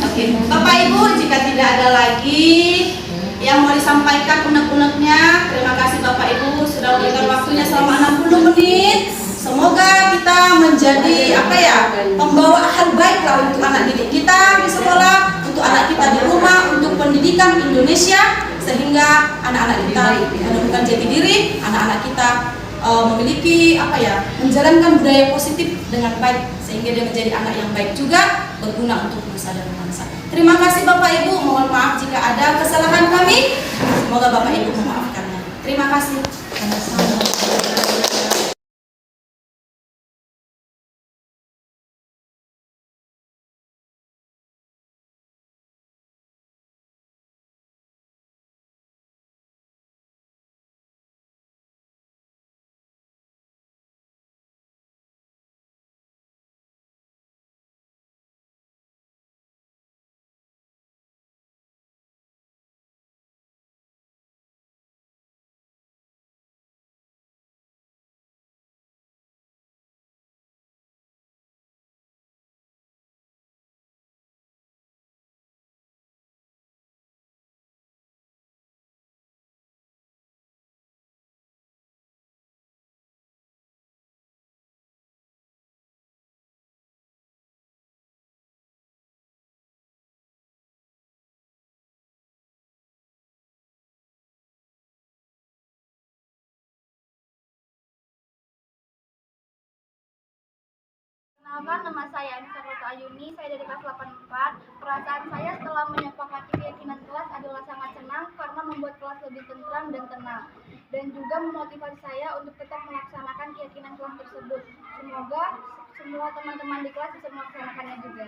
Oke, Bapak Ibu, jika tidak ada lagi yang mau disampaikan unek-uneknya, terima kasih Bapak Ibu sudah memberikan waktunya selama 60 menit. Semoga Semoga kita menjadi pembawa hal baik lah untuk anak didik kita di sekolah, untuk anak kita di rumah, untuk pendidikan Indonesia, sehingga anak-anak kita menemukan jati diri, anak-anak kita memiliki menjalankan budaya positif dengan baik, sehingga dia menjadi anak yang baik juga, berguna untuk nusa dan bangsa. Terima kasih Bapak Ibu, mohon maaf jika ada kesalahan kami, semoga Bapak Ibu memaafkannya. Terima kasih. Perkenalkan, nama saya Anissa Rota Ayuni, saya dari kelas 84. Perasaan saya setelah menyepakati keyakinan kelas adalah sangat senang karena membuat kelas lebih tentram dan tenang, dan juga memotivasi saya untuk tetap melaksanakan keyakinan kelas tersebut. Semoga semua teman-teman di kelas bisa melaksanakannya juga.